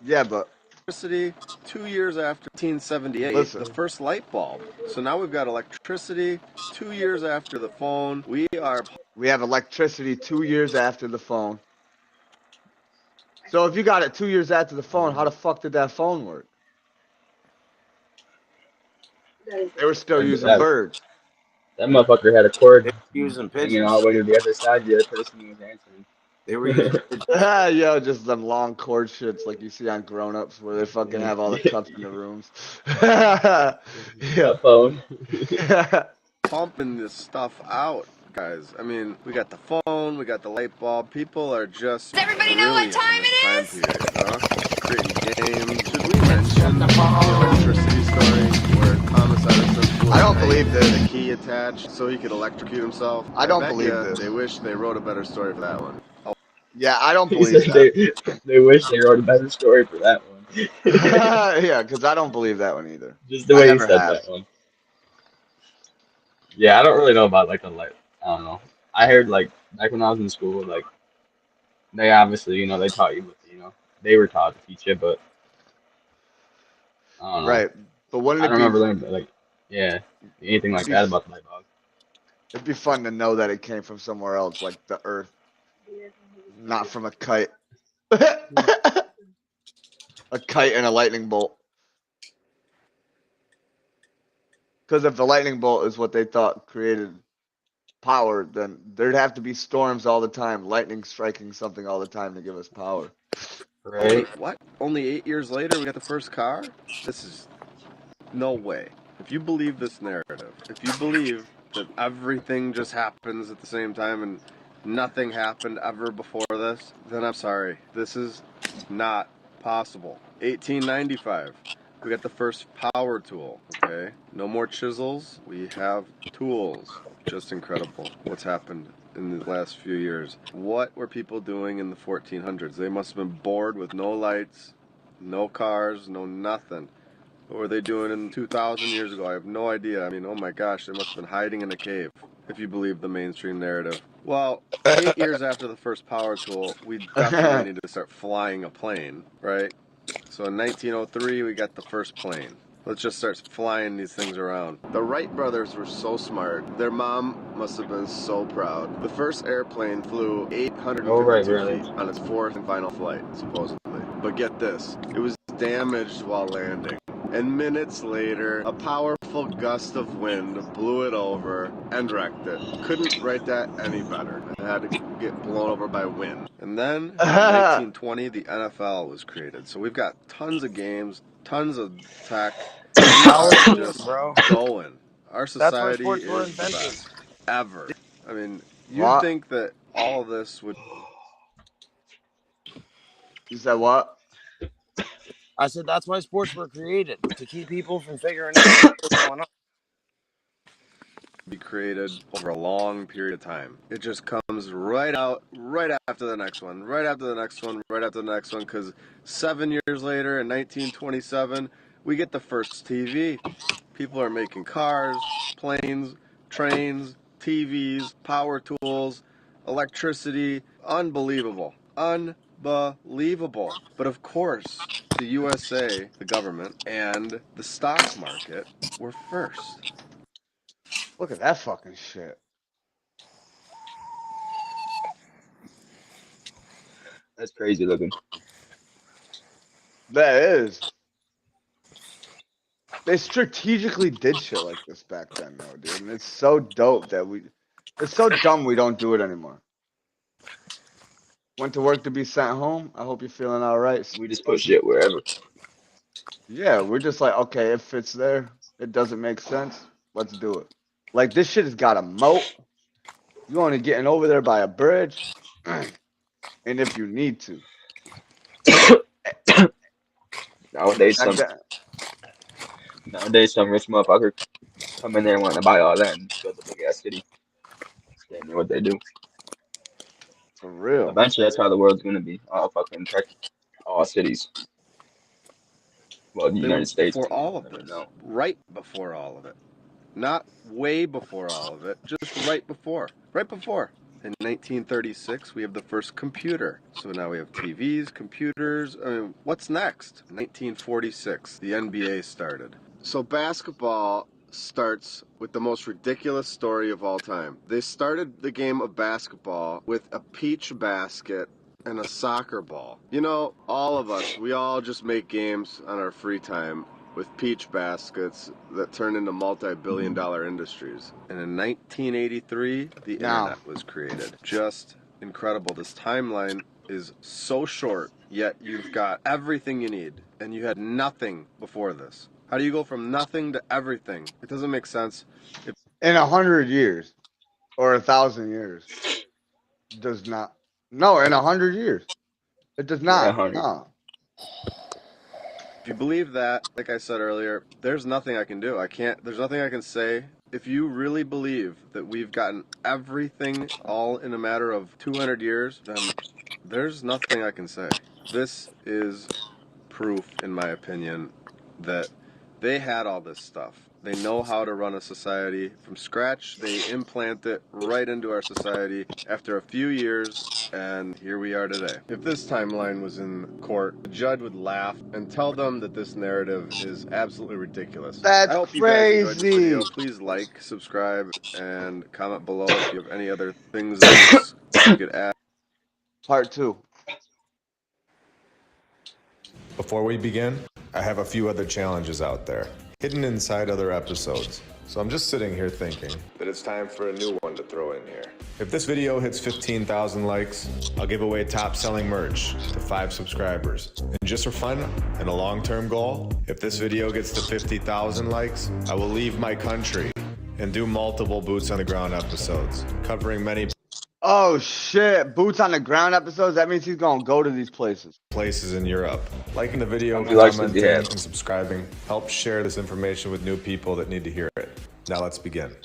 [SPEAKER 1] yeah, but
[SPEAKER 8] Electricity 2 years after 1878, the
[SPEAKER 1] listen,
[SPEAKER 8] first light bulb. So now we've got electricity 2 years after the phone. We are
[SPEAKER 1] we have electricity 2 years after the phone. So if you got it 2 years after the phone, how the fuck did that phone work? They were still using
[SPEAKER 10] That
[SPEAKER 1] birds.
[SPEAKER 10] That motherfucker had a cord
[SPEAKER 3] They were using
[SPEAKER 10] hanging
[SPEAKER 3] pigeons.
[SPEAKER 10] all the way to the other side. The other person was
[SPEAKER 3] They were using
[SPEAKER 10] answering.
[SPEAKER 3] pigeons.
[SPEAKER 1] Yo, just them long cord shits like you see on Grown Ups where they fucking have all the cups in the rooms.
[SPEAKER 10] A
[SPEAKER 1] Yeah.
[SPEAKER 10] phone.
[SPEAKER 8] Pumping this stuff out, guys. I mean, we got the phone, we got the light bulb. People are just
[SPEAKER 6] Does everybody know what
[SPEAKER 8] brilliant
[SPEAKER 6] time
[SPEAKER 8] in this
[SPEAKER 6] it
[SPEAKER 8] time
[SPEAKER 6] is?
[SPEAKER 8] period, huh? Creating games. Should we mention the electricity story where Thomas Edison blew
[SPEAKER 1] I
[SPEAKER 8] a
[SPEAKER 1] don't
[SPEAKER 8] kite
[SPEAKER 1] believe
[SPEAKER 8] with a
[SPEAKER 1] this.
[SPEAKER 8] key attached so he could electrocute himself?
[SPEAKER 1] I
[SPEAKER 8] I
[SPEAKER 1] don't
[SPEAKER 8] bet
[SPEAKER 1] believe
[SPEAKER 8] you
[SPEAKER 1] this.
[SPEAKER 8] they wish they wrote a better story for that one.
[SPEAKER 1] Yeah, I don't
[SPEAKER 10] He
[SPEAKER 1] believe
[SPEAKER 10] said
[SPEAKER 1] that.
[SPEAKER 10] they wish they wrote a better story for that one.
[SPEAKER 1] Yeah, because I don't believe that one either.
[SPEAKER 10] Just the
[SPEAKER 1] I
[SPEAKER 10] way he
[SPEAKER 1] never
[SPEAKER 10] said
[SPEAKER 1] have.
[SPEAKER 10] that one. Yeah, I don't really know about like the light. I don't know. I heard like back when I was in school, like they obviously, they taught you, they were taught to teach you, but I don't know.
[SPEAKER 1] Right. But wouldn't
[SPEAKER 10] I
[SPEAKER 1] it
[SPEAKER 10] don't
[SPEAKER 1] be
[SPEAKER 10] remember learning like, yeah, anything
[SPEAKER 1] it'd
[SPEAKER 10] like
[SPEAKER 1] be
[SPEAKER 10] that about the light bulb.
[SPEAKER 1] it'd be fun to know that it came from somewhere else, like the Earth, not from a kite. A kite and a lightning bolt. Because if the lightning bolt is what they thought created power, then there'd have to be storms all the time, lightning striking something all the time to give us power.
[SPEAKER 8] Oh,
[SPEAKER 10] Right?
[SPEAKER 8] wait, what? Only 8 years later, we got the first car? This is no way. If you believe this narrative, if you believe that everything just happens at the same time and nothing happened ever before this, then I'm sorry. This is not possible. 1895, we got the first power tool, okay? No more chisels, we have tools. Just incredible what's happened in the last few years. What were people doing in the 1400s? They must have been bored with no lights, no cars, no nothing. What were they doing in 2,000 years ago? I have no idea. I mean, oh my gosh, they must have been hiding in a cave, if you believe the mainstream narrative. Well, 8 years after the first power tool, we definitely need to start flying a plane, right? So in 1903, we got the first plane. Let's just start flying these things around. The Wright brothers were so smart. Their mom must have been so proud. The first airplane flew
[SPEAKER 10] Oh, right,
[SPEAKER 8] 852
[SPEAKER 10] really.
[SPEAKER 8] feet on its fourth and final flight, supposedly. But get this, it was damaged while landing. And minutes later, a powerful gust of wind blew it over and wrecked it. Couldn't write that any better. It had to get blown over by wind. And then, in 1920, the NFL was created. So we've got tons of games, tons of tech. We are
[SPEAKER 3] Coliseums,
[SPEAKER 8] just
[SPEAKER 3] bro.
[SPEAKER 8] going. Our
[SPEAKER 3] That's why
[SPEAKER 8] society
[SPEAKER 3] sports were
[SPEAKER 8] is the
[SPEAKER 3] invented.
[SPEAKER 8] best ever. I mean, you'd
[SPEAKER 1] What?
[SPEAKER 8] think that all of this would
[SPEAKER 1] You said what?
[SPEAKER 3] I said that's why sports were created, to keep people from figuring out what was going on.
[SPEAKER 8] be created over a long period of time. It just comes right out, right after the next one, right after the next one, right after the next one, because 7 years later, in 1927, we get the first TV. People are making cars, planes, trains, TVs, power tools, electricity. Unbelievable. Unbelievable. But of course, the USA, the government, and the stock market were first.
[SPEAKER 1] Look at that fucking shit.
[SPEAKER 10] That's crazy looking.
[SPEAKER 1] That is. They strategically did shit like this back then, though, dude. And it's so dope that it's so dumb we don't do it anymore. Went to work to be sent home. I hope you're feeling all right.
[SPEAKER 10] We just put shit wherever.
[SPEAKER 1] Yeah, we're just like, okay, if it's there, it doesn't make sense. Let's do it. Like this shit has got a moat. You only getting over there by a bridge, and if you need to.
[SPEAKER 10] Nowadays,
[SPEAKER 1] Back
[SPEAKER 10] some
[SPEAKER 1] then,
[SPEAKER 10] nowadays some rich motherfucker come in there wanting to buy all that and build a big ass city. That's damn near what they do.
[SPEAKER 1] for real.
[SPEAKER 10] Eventually, that's how the world's gonna be. All fucking tech, all cities. Well, the
[SPEAKER 8] They were
[SPEAKER 10] United States
[SPEAKER 8] before
[SPEAKER 10] too.
[SPEAKER 8] all
[SPEAKER 10] You
[SPEAKER 8] of
[SPEAKER 10] never
[SPEAKER 8] this,
[SPEAKER 10] know.
[SPEAKER 8] right before all of it. Not way before all of it, just right before. Right before. In 1936, we have the first computer. So now we have TVs, computers. I mean, what's next? 1946, the NBA started. So basketball starts with the most ridiculous story of all time. They started the game of basketball with a peach basket and a soccer ball. You know, all of us, we all just make games on our free time. with peach baskets that turned into multi-billion-dollar industries. And in 1983, the internet was created. Just incredible. This timeline is so short, yet you've got everything you need, and you had nothing before this. How do you go from nothing to everything? It doesn't make sense.
[SPEAKER 1] In 100 years or 1,000 years. Does not. No, in 100 years. It does
[SPEAKER 10] Yeah,
[SPEAKER 1] not.
[SPEAKER 10] 100.
[SPEAKER 1] No.
[SPEAKER 8] If you believe that, like I said earlier, there's nothing I can do. There's nothing I can say. If you really believe that we've gotten everything all in a matter of 200 years, then there's nothing I can say. This is proof, in my opinion, that they had all this stuff. They know how to run a society from scratch. They implant it right into our society after a few years, and here we are today. If this timeline was in court, the judge would laugh and tell them that this narrative is absolutely ridiculous.
[SPEAKER 1] That's
[SPEAKER 8] I hope
[SPEAKER 1] crazy.
[SPEAKER 8] you guys enjoyed this video. Please like, subscribe, and comment below if you have any other things that you could add.
[SPEAKER 1] Part 2.
[SPEAKER 11] Before we begin, I have a few other challenges out there, hidden inside other episodes. So I'm just sitting here thinking that it's time for a new one to throw in here. If this video hits 15,000 likes, I'll give away top-selling merch to 5 subscribers. And just for fun and a long-term goal, if this video gets to 50,000 likes, I will leave my country and do multiple Boots on the Ground episodes, covering many
[SPEAKER 1] Oh shit, Boots on the Ground episodes? That means he's gonna go to these places.
[SPEAKER 11] Places in Europe. Liking the video,
[SPEAKER 10] How many likes does
[SPEAKER 11] commenting,
[SPEAKER 10] he have?
[SPEAKER 11] and subscribing helps share this information with new people that need to hear it. Now let's begin.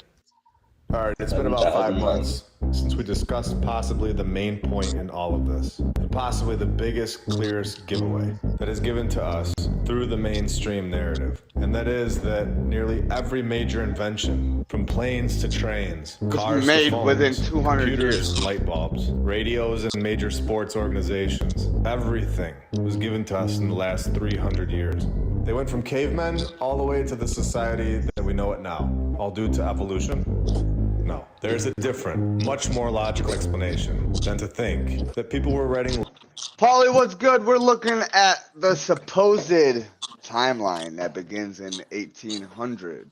[SPEAKER 11] All right, it's been about 5 months since we discussed possibly the main point in all of this, and possibly the biggest, clearest giveaway that is given to us through the mainstream narrative. And that is that nearly every major invention, from planes to trains, cars
[SPEAKER 1] made
[SPEAKER 11] to phones,
[SPEAKER 1] within 200
[SPEAKER 11] computers,
[SPEAKER 1] years.
[SPEAKER 11] light bulbs, radios, and major sports organizations, everything was given to us in the last 300 years. They went from cavemen all the way to the society that we know it now, all due to evolution. No, there's a different, much more logical explanation than to think that people were writing.
[SPEAKER 1] Paulie, what's good? We're looking at the supposed timeline that begins in 1800.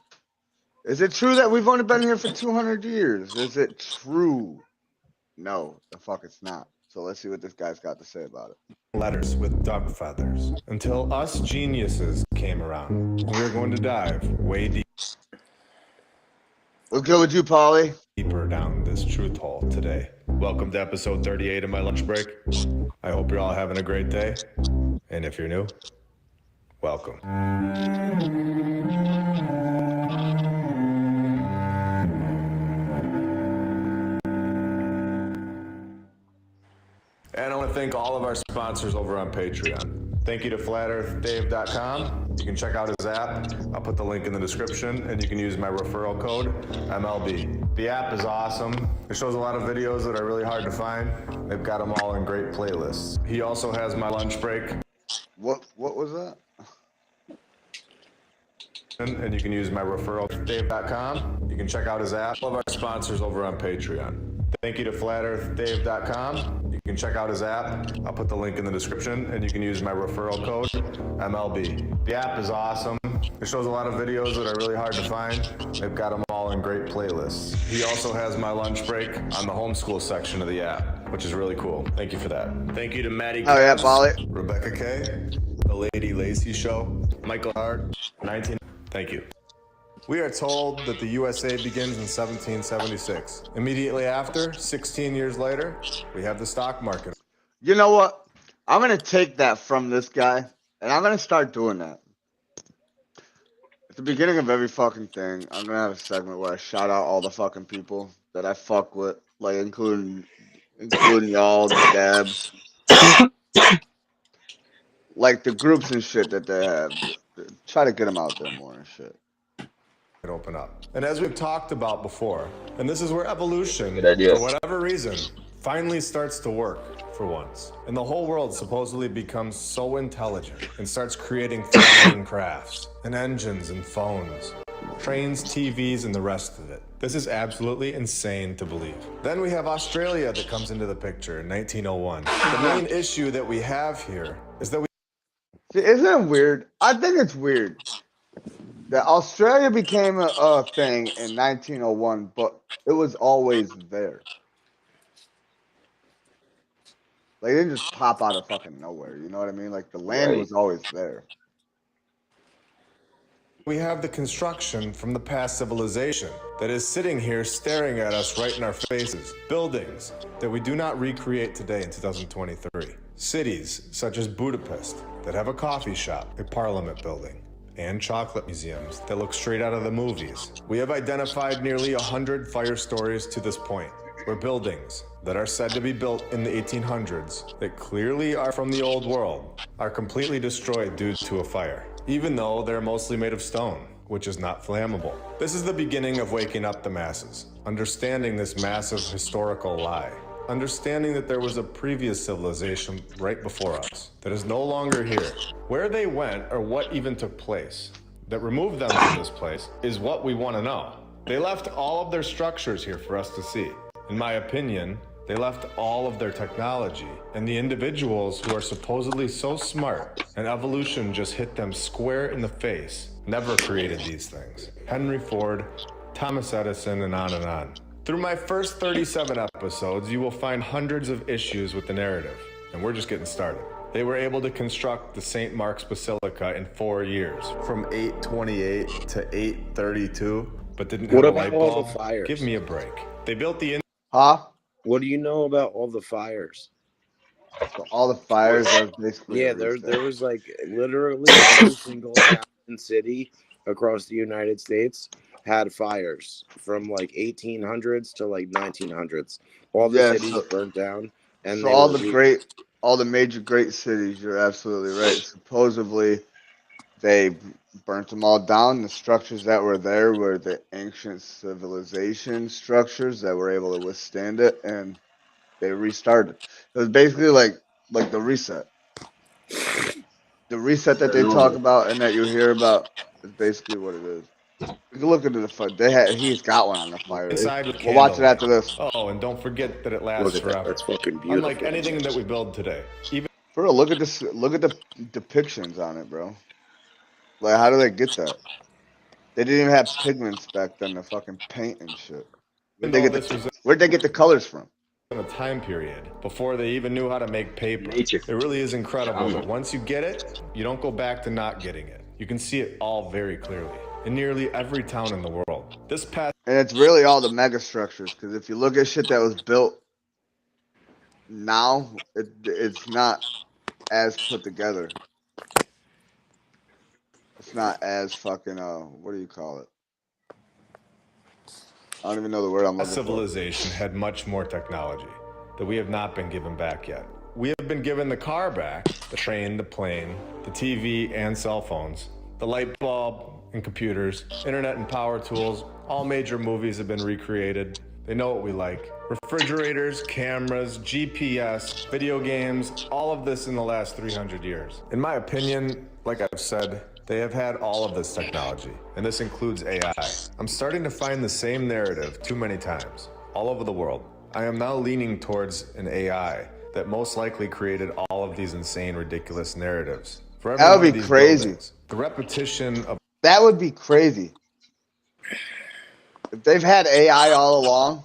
[SPEAKER 1] Is it true that we've only been here for 200 years? Is it true? No, the fuck it's not. So let's see what this guy's got to say about it.
[SPEAKER 11] Letters with duck feathers until us geniuses came around. We were going to dive way deep.
[SPEAKER 1] What's good with you, Paulie?
[SPEAKER 11] Deeper down this truth hole today. Welcome to episode 38 of my lunch break. I hope you're all having a great day. And if you're new, welcome. And I want to thank all of our sponsors over on Patreon. Thank you to FlatEarthDave.com. You can check out his app. I'll put the link in the description, and you can use my referral code, MLB. The app is awesome. It shows a lot of videos that are really hard to find. They've got them all in great playlists. He also has my lunch break.
[SPEAKER 1] What was that?
[SPEAKER 11] And you can use my referral, Dave.com. You can check out his app. All of our sponsors over on Patreon. Thank you to FlatEarthDave.com. You can check out his app. I'll put the link in the description, and you can use my referral code, MLB. The app is awesome. It shows a lot of videos that are really hard to find. They've got them all in great playlists. He also has my lunch break on the homeschool section of the app, which is really cool. Thank you for that. Thank you to Maddie
[SPEAKER 1] Oh yeah, Paulie.
[SPEAKER 11] Rebecca K, The Lady Lacey Show, Michael Hart, 19. Thank you. We are told that the USA begins in 1776. Immediately after, 16 years later, we have the stock market.
[SPEAKER 1] You know what? I'm going to take that from this guy, and I'm going to start doing that. At the beginning of every fucking thing, I'm going to have a segment where I shout out all the fucking people that I fuck with, like including y'all, the Dabs. Like the groups and shit that they have. Try to get them out there more and shit.
[SPEAKER 11] Open up. And as we've talked about before, and this is where evolution,
[SPEAKER 10] Good idea.
[SPEAKER 11] for whatever reason, finally starts to work for once. And the whole world supposedly becomes so intelligent and starts creating flying crafts and engines and phones, trains, TVs, and the rest of it. This is absolutely insane to believe. Then we have Australia that comes into the picture in 1901. The main issue that we have here is that
[SPEAKER 1] See, isn't it weird? I think it's weird that Australia became a thing in 1901, but it was always there. Like, it didn't just pop out of fucking nowhere. You know what I mean? Like, the land
[SPEAKER 10] Right.
[SPEAKER 1] was always there.
[SPEAKER 11] We have the construction from the past civilization that is sitting here staring at us right in our faces. Buildings that we do not recreate today in 2023. Cities such as Budapest that have a coffee shop, a parliament building, and chocolate museums that look straight out of the movies. We have identified nearly 100 fire stories to this point, where buildings that are said to be built in the 1800s that clearly are from the old world are completely destroyed due to a fire, even though they're mostly made of stone, which is not flammable. This is the beginning of waking up the masses, understanding this massive historical lie, understanding that there was a previous civilization right before us that is no longer here. Where they went or what even took place that removed them from this place is what we want to know. They left all of their structures here for us to see. In my opinion, they left all of their technology, and the individuals who are supposedly so smart and evolution just hit them square in the face never created these things. Henry Ford, Thomas Edison, and on and on. Through my first 37 episodes, you will find hundreds of issues with the narrative, and we're just getting started. They were able to construct the St. Mark's Basilica in 4 years, from 828 to 832, but didn't have a light bulb.
[SPEAKER 3] What about all the fires?
[SPEAKER 11] Give me a break. They built the
[SPEAKER 1] Huh?
[SPEAKER 3] What do you know about all the fires?
[SPEAKER 1] So all the fires are basically.
[SPEAKER 3] Yeah, there was like literally every single town and city across the United States had fires from like 1800s to like 1900s. All the cities burnt down, and
[SPEAKER 1] so all the major great cities. You're absolutely right. Supposedly, they burnt them all down. The structures that were there were the ancient civilization structures that were able to withstand it, and they restarted. It was basically like the reset. The reset that they talk about and that you hear about is basically what it is. You can look into the fire. He's got one on the fire. We'll watch it after this.
[SPEAKER 11] Oh, and don't forget that it lasts forever.
[SPEAKER 3] That's fucking beautiful.
[SPEAKER 11] Unlike anything that we build today. Even
[SPEAKER 1] For real, look at this. Look at the depictions on it, bro. Like, how do they get that? They didn't even have pigments back then to fucking paint and shit. Where'd they get the colors from?
[SPEAKER 11] In a time period before they even knew how to make paper. It really is incredible that once you get it, you don't go back to not getting it. You can see it all very clearly in nearly every town in the world.
[SPEAKER 1] And it's really all the mega structures, because if you look at shit that was built now, it's not as put together. It's not as fucking what do you call it? I don't even know the word I'm looking for.
[SPEAKER 11] Civilization had much more technology that we have not been given back yet. We have been given the car back, the train, the plane, the TV and cell phones, the light bulb and computers, internet and power tools. All major movies have been recreated. They know what we like. Refrigerators, cameras, GPS, video games, all of this in the last 300 years. In my opinion, like I've said, they have had all of this technology, and this includes AI. I'm starting to find the same narrative too many times, all over the world. I am now leaning towards an AI that most likely created all of these insane, ridiculous narratives. For every
[SPEAKER 1] that would be crazy.
[SPEAKER 11] Buildings, the repetition of
[SPEAKER 1] that would be crazy. If they've had AI all along,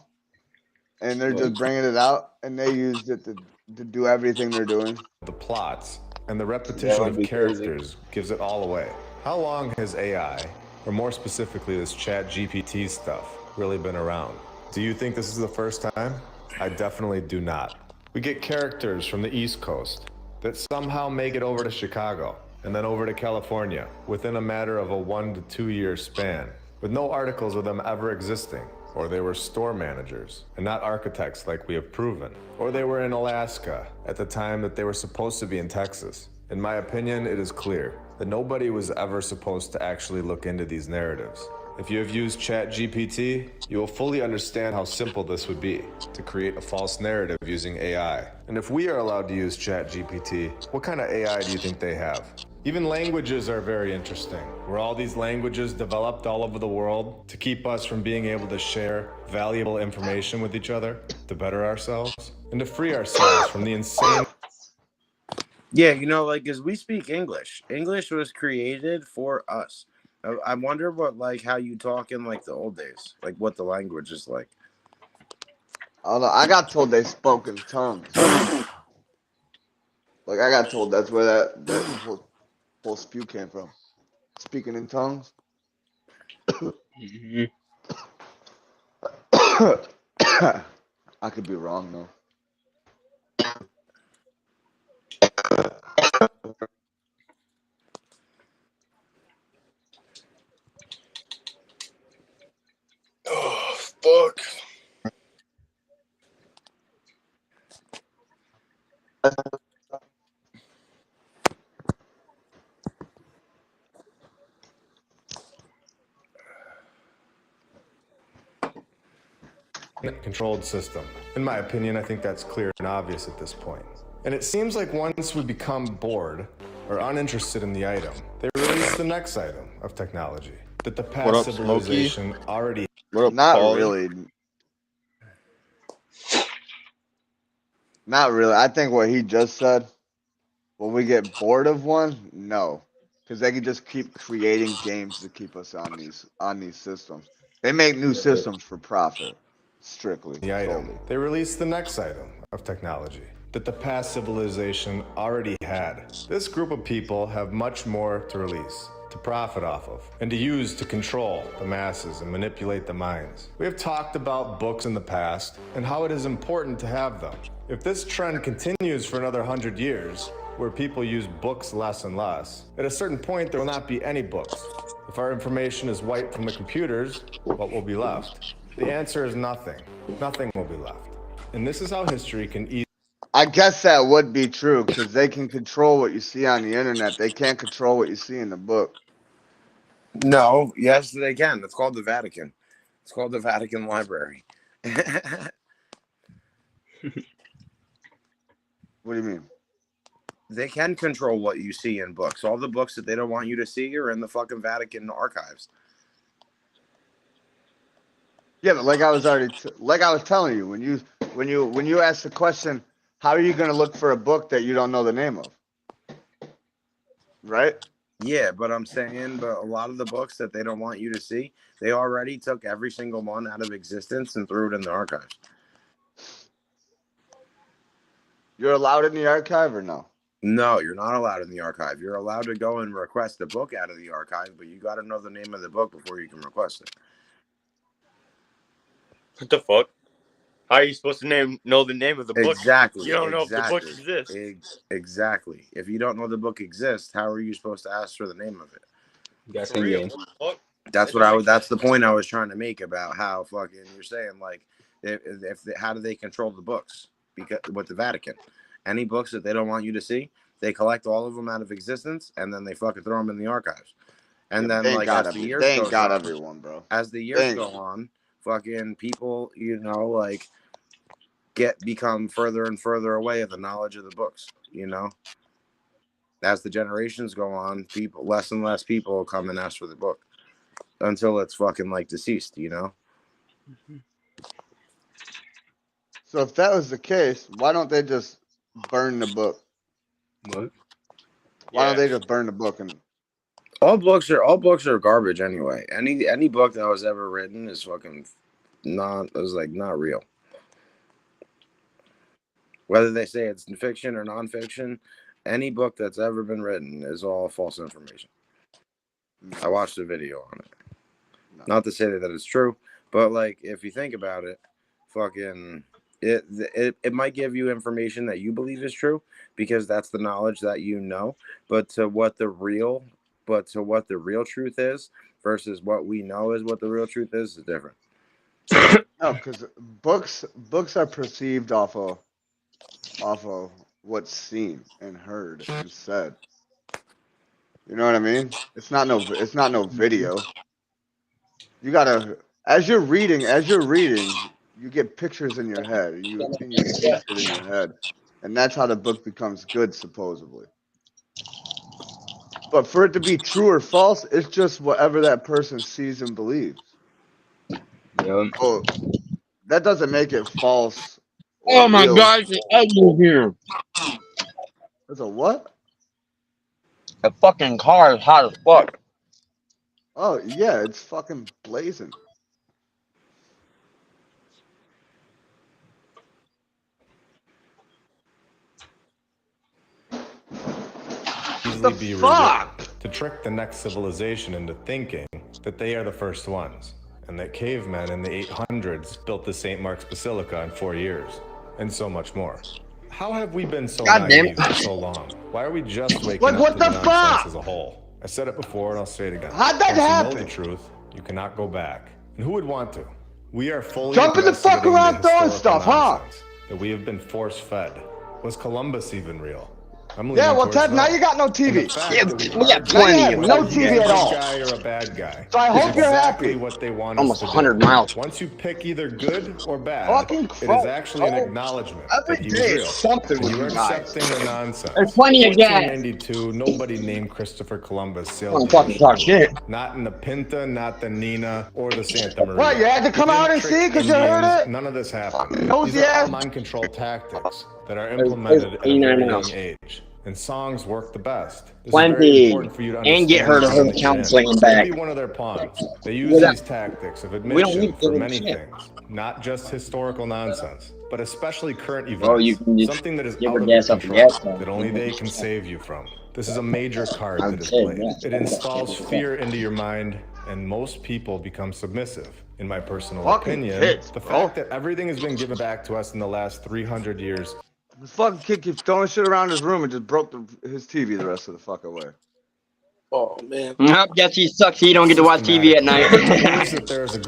[SPEAKER 1] and they're just bringing it out, and they used it to do everything they're doing.
[SPEAKER 11] The plots and the repetition of characters gives it all away. How long has AI, or more specifically this Chat GPT stuff, really been around? Do you think this is the first time? I definitely do not. We get characters from the East Coast that somehow make it over to Chicago and then over to California within a matter of a 1 to 2 year span, with no articles of them ever existing. Or they were store managers and not architects like we have proven. Or they were in Alaska at the time that they were supposed to be in Texas. In my opinion, it is clear that nobody was ever supposed to actually look into these narratives. If you have used ChatGPT, you will fully understand how simple this would be to create a false narrative using AI. And if we are allowed to use ChatGPT, what kind of AI do you think they have? Even languages are very interesting. Were all these languages developed all over the world to keep us from being able to share valuable information with each other, to better ourselves, and to free ourselves from the insane...
[SPEAKER 3] Yeah, you know, like, as we speak English. English was created for us. I wonder what how you talk in the old days, what the language is like.
[SPEAKER 1] I don't know. I got told they spoke in tongues. Like I got told that's where that whole spew came from. Speaking in tongues.
[SPEAKER 10] Mm-hmm.
[SPEAKER 1] I could be wrong though.
[SPEAKER 2] Oh fuck.
[SPEAKER 11] Controlled system. In my opinion, I think that's clear and obvious at this point. And it seems like once we become bored or uninterested in the item, they release the next item of technology that the past
[SPEAKER 2] What up,
[SPEAKER 11] civilization already.
[SPEAKER 2] What up,
[SPEAKER 1] Not
[SPEAKER 2] Paulie?
[SPEAKER 1] really. Not really. I think what he just said. When we get bored of one, no, because they can just keep creating games to keep us on these systems. They make new systems for profit, strictly,
[SPEAKER 11] The item.
[SPEAKER 1] solely.
[SPEAKER 11] They release the next item of technology that the past civilization already had. This group of people have much more to release, to profit off of, and to use to control the masses and manipulate the minds. We have talked about books in the past and how it is important to have them. If this trend continues for another 100 years, where people use books less and less, at a certain point there will not be any books. If our information is wiped from the computers, what will be left? The answer is nothing. Nothing will be left. And this is how history can easily.
[SPEAKER 1] I guess that would be true because they can control what you see on the internet. They can't control what you see in the book.
[SPEAKER 3] No, yes, they can. It's called the Vatican. It's called the Vatican Library.
[SPEAKER 1] What do you mean?
[SPEAKER 3] They can control what you see in books. All the books that they don't want you to see are in the fucking Vatican archives.
[SPEAKER 1] Yeah, but like I was telling you, when you ask the question, how are you going to look for a book that you don't know the name of? Right?
[SPEAKER 3] Yeah, but I'm saying, but a lot of the books that they don't want you to see, they already took every single one out of existence and threw it in the archives.
[SPEAKER 1] You're allowed in the archive or no?
[SPEAKER 3] No, you're not allowed in the archive. You're allowed to go and request a book out of the archive, but you got to know the name of the book before you can request it.
[SPEAKER 2] What the fuck? How are you supposed to know the name of the book?
[SPEAKER 3] Exactly.
[SPEAKER 2] You don't know if the book exists.
[SPEAKER 3] Exactly. If you don't know the book exists, how are you supposed to ask for the name of it?
[SPEAKER 10] Guessing game.
[SPEAKER 3] That's that's the point I was trying to make about how fucking you're saying how do they control the books? Because with the Vatican, any books that they don't want you to see, they collect all of them out of existence and then they fucking throw them in the archives. And then as the years
[SPEAKER 1] they ain't got everyone, bro.
[SPEAKER 3] As the years go on, fucking people, become further and further away of the knowledge of the books, As the generations go on, less and less people come and ask for the book until it's fucking deceased,
[SPEAKER 1] So if that was the case, why don't they just burn the book?
[SPEAKER 10] What?
[SPEAKER 1] Why don't they just burn the book and
[SPEAKER 3] all books are garbage anyway. Any book that was ever written is fucking not real. Whether they say it's fiction or nonfiction, any book that's ever been written is all false information. I watched a video on it. Not to say that it's true, but if you think about it, fucking it might give you information that you believe is true because that's the knowledge that you know. But to what the real truth is versus what we know is what the real truth is different.
[SPEAKER 1] No, because books are perceived off of what's seen and heard and said. You know what I mean? It's not no video. You gotta as you're reading, you get pictures in your head. You see shit in your head, and that's how the book becomes good, supposedly. But for it to be true or false, it's just whatever that person sees and believes.
[SPEAKER 10] Yeah.
[SPEAKER 1] Oh, that doesn't make it false or
[SPEAKER 12] Oh my
[SPEAKER 1] real.
[SPEAKER 12] God, it's ugly here.
[SPEAKER 1] It's a what?
[SPEAKER 12] The fucking car is hot as fuck.
[SPEAKER 1] Oh yeah, it's fucking blazing.
[SPEAKER 11] Easily be rewritten to trick the next civilization into thinking that they are the first ones, and that cavemen in the 800s built the St. Mark's Basilica in 4 years, and so much more. How have we been so naive for so long? Why are we just waking up to the nonsense as a whole? I said it before and I'll say it again.
[SPEAKER 1] How'd that happen?
[SPEAKER 11] Once you know the truth, you cannot go back. And who would want to? We are fully
[SPEAKER 1] jumping the fuck around throwing stuff, huh?
[SPEAKER 11] That we have been force-fed. Was Columbus even real?
[SPEAKER 1] Yeah, well, Ted, now you got no TV.
[SPEAKER 11] Yeah,
[SPEAKER 1] we got plenty of no TV at all.
[SPEAKER 11] Guy or a bad guy.
[SPEAKER 1] So I hope you're happy.
[SPEAKER 11] What they want
[SPEAKER 12] almost 100 miles.
[SPEAKER 11] Once you pick either good or bad,
[SPEAKER 1] fucking
[SPEAKER 11] it is actually an acknowledgement that he was real.
[SPEAKER 1] Something with
[SPEAKER 11] you are
[SPEAKER 1] guys.
[SPEAKER 11] accepting the nonsense.
[SPEAKER 12] There's plenty of gas.
[SPEAKER 11] 1492, nobody named Christopher Columbus sailed.
[SPEAKER 12] Fucking talk shit.
[SPEAKER 11] Not in the Pinta, not the Nina, or the Santa Maria.
[SPEAKER 1] What, you had to come out and see because you heard it?
[SPEAKER 11] None of this happened.
[SPEAKER 1] These
[SPEAKER 11] are all mind control tactics that are implemented at a very young age. And songs work the best.
[SPEAKER 12] Plenty. And get her to her counseling back.
[SPEAKER 11] Be one of their pawns. They use these tactics of admission for many things, not just historical nonsense, but especially current events. Something that is out of your control, that only they can save you from. This is a major card that is played. It installs fear into your mind, and most people become submissive. In my personal opinion, the fact that everything has been given back to us in the last 300 years.
[SPEAKER 1] This fucking kid keeps throwing shit around his room and just broke his TV the rest of the fucking way.
[SPEAKER 5] Oh, man.
[SPEAKER 12] Guess he sucks. He don't get to watch TV at night.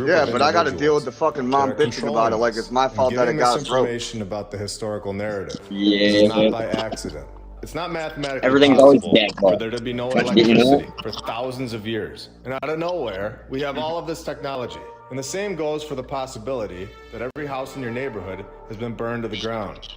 [SPEAKER 1] Yeah, but I got to deal with the fucking mom bitching about it like it's my fault that it got broke.
[SPEAKER 11] Information about the historical narrative.
[SPEAKER 12] Yeah.
[SPEAKER 11] It's not by accident. It's not mathematically
[SPEAKER 12] Everything's always dead,
[SPEAKER 11] for there to be no electricity for thousands of years. And out of nowhere, we have all of this technology. And the same goes for the possibility that every house in your neighborhood has been burned to the ground.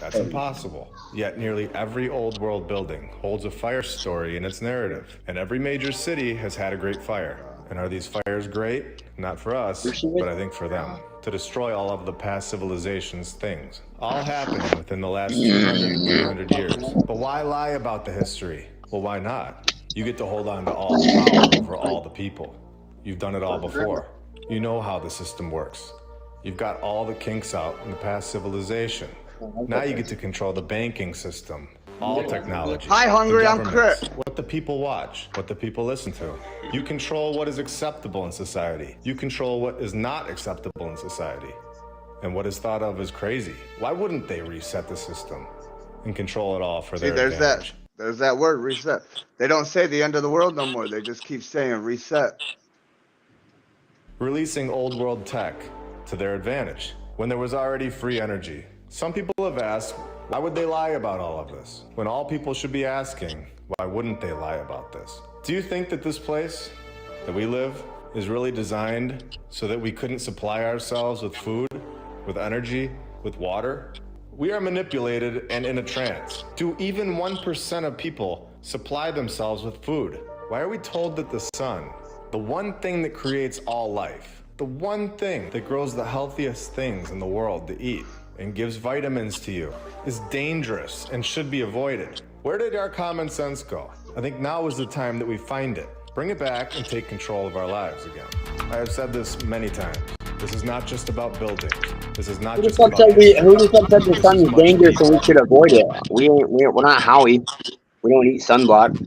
[SPEAKER 11] That's impossible. Yet nearly every old world building holds a fire story in its narrative. And every major city has had a great fire. And are these fires great? Not for us, but I think for them. To destroy all of the past civilizations' things. All happening within the last 200-300 years. But why lie about the history? Well, why not? You get to hold on to all the power over all the people. You've done it all before. You know how the system works. You've got all the kinks out in the past civilization. Now you get to control the banking system, all technology.
[SPEAKER 1] Hi, Hungry, I'm Krit.
[SPEAKER 11] What the people watch, what the people listen to. You control what is acceptable in society. You control what is not acceptable in society. And what is thought of as crazy. Why wouldn't they reset the system and control it all for their advantage?
[SPEAKER 1] There's that word, reset. They don't say the end of the world no more. They just keep saying reset.
[SPEAKER 11] Releasing old world tech to their advantage when there was already free energy. Some people have asked, why would they lie about all of this? When all people should be asking, why wouldn't they lie about this? Do you think that this place that we live is really designed so that we couldn't supply ourselves with food, with energy, with water? We are manipulated and in a trance. Do even 1% of people supply themselves with food? Why are we told that the sun, the one thing that creates all life, the one thing that grows the healthiest things in the world to eat, and gives vitamins to you, is dangerous and should be avoided? Where did our common sense go? I think now is the time that we find it. Bring it back and take control of our lives again. I have said this many times. This is not just about buildings. This is not just about...
[SPEAKER 12] Who just said the sun is dangerous and we should avoid it? We're not Howie. We don't eat sunblock.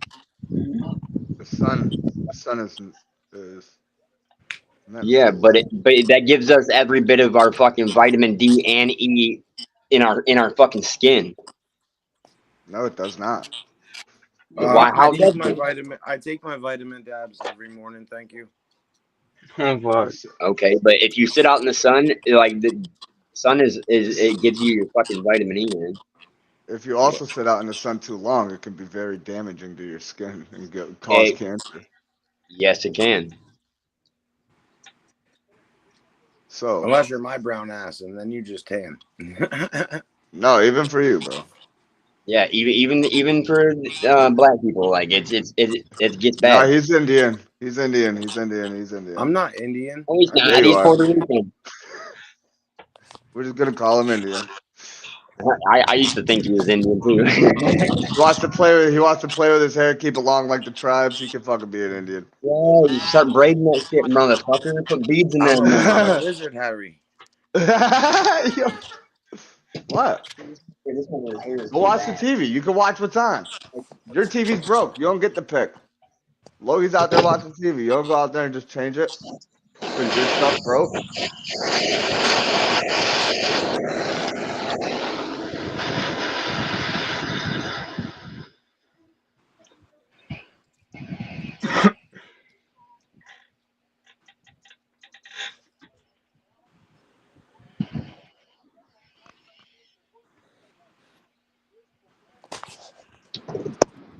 [SPEAKER 1] The sun is
[SPEAKER 12] yeah, but that gives us every bit of our fucking vitamin D and E in our fucking skin.
[SPEAKER 1] No, it does not.
[SPEAKER 12] Why? How
[SPEAKER 3] I take my vitamin dabs every morning. Thank you.
[SPEAKER 12] Okay, but if you sit out in the sun, like the sun is it gives you your fucking vitamin E, man.
[SPEAKER 1] If you also sit out in the sun too long, it can be very damaging to your skin and cause cancer.
[SPEAKER 12] Yes, it can.
[SPEAKER 1] So
[SPEAKER 3] unless you're my brown ass, and then you just tan.
[SPEAKER 1] No, even for you, bro.
[SPEAKER 12] Yeah, even for black people, like it gets bad.
[SPEAKER 1] No, he's Indian. He's Indian.
[SPEAKER 3] I'm not Indian.
[SPEAKER 12] Oh, he's not. He's Puerto Rican.
[SPEAKER 1] We're just gonna call him Indian.
[SPEAKER 12] I used to think he was Indian too.
[SPEAKER 1] He wants to play with his hair, keep it long like the tribes. He can fucking be an Indian.
[SPEAKER 12] Yeah, you start braiding that shit, motherfucker. Put beads in
[SPEAKER 3] I'm
[SPEAKER 12] them.
[SPEAKER 3] a lizard, Harry.
[SPEAKER 1] Yo, what?
[SPEAKER 12] This one right here is
[SPEAKER 1] Go
[SPEAKER 12] too
[SPEAKER 1] watch the
[SPEAKER 12] bad.
[SPEAKER 1] TV. You can watch what's on. Your TV's broke. You don't get the pick. Logan's out there watching TV. You don't go out there and just change it because your stuff broke.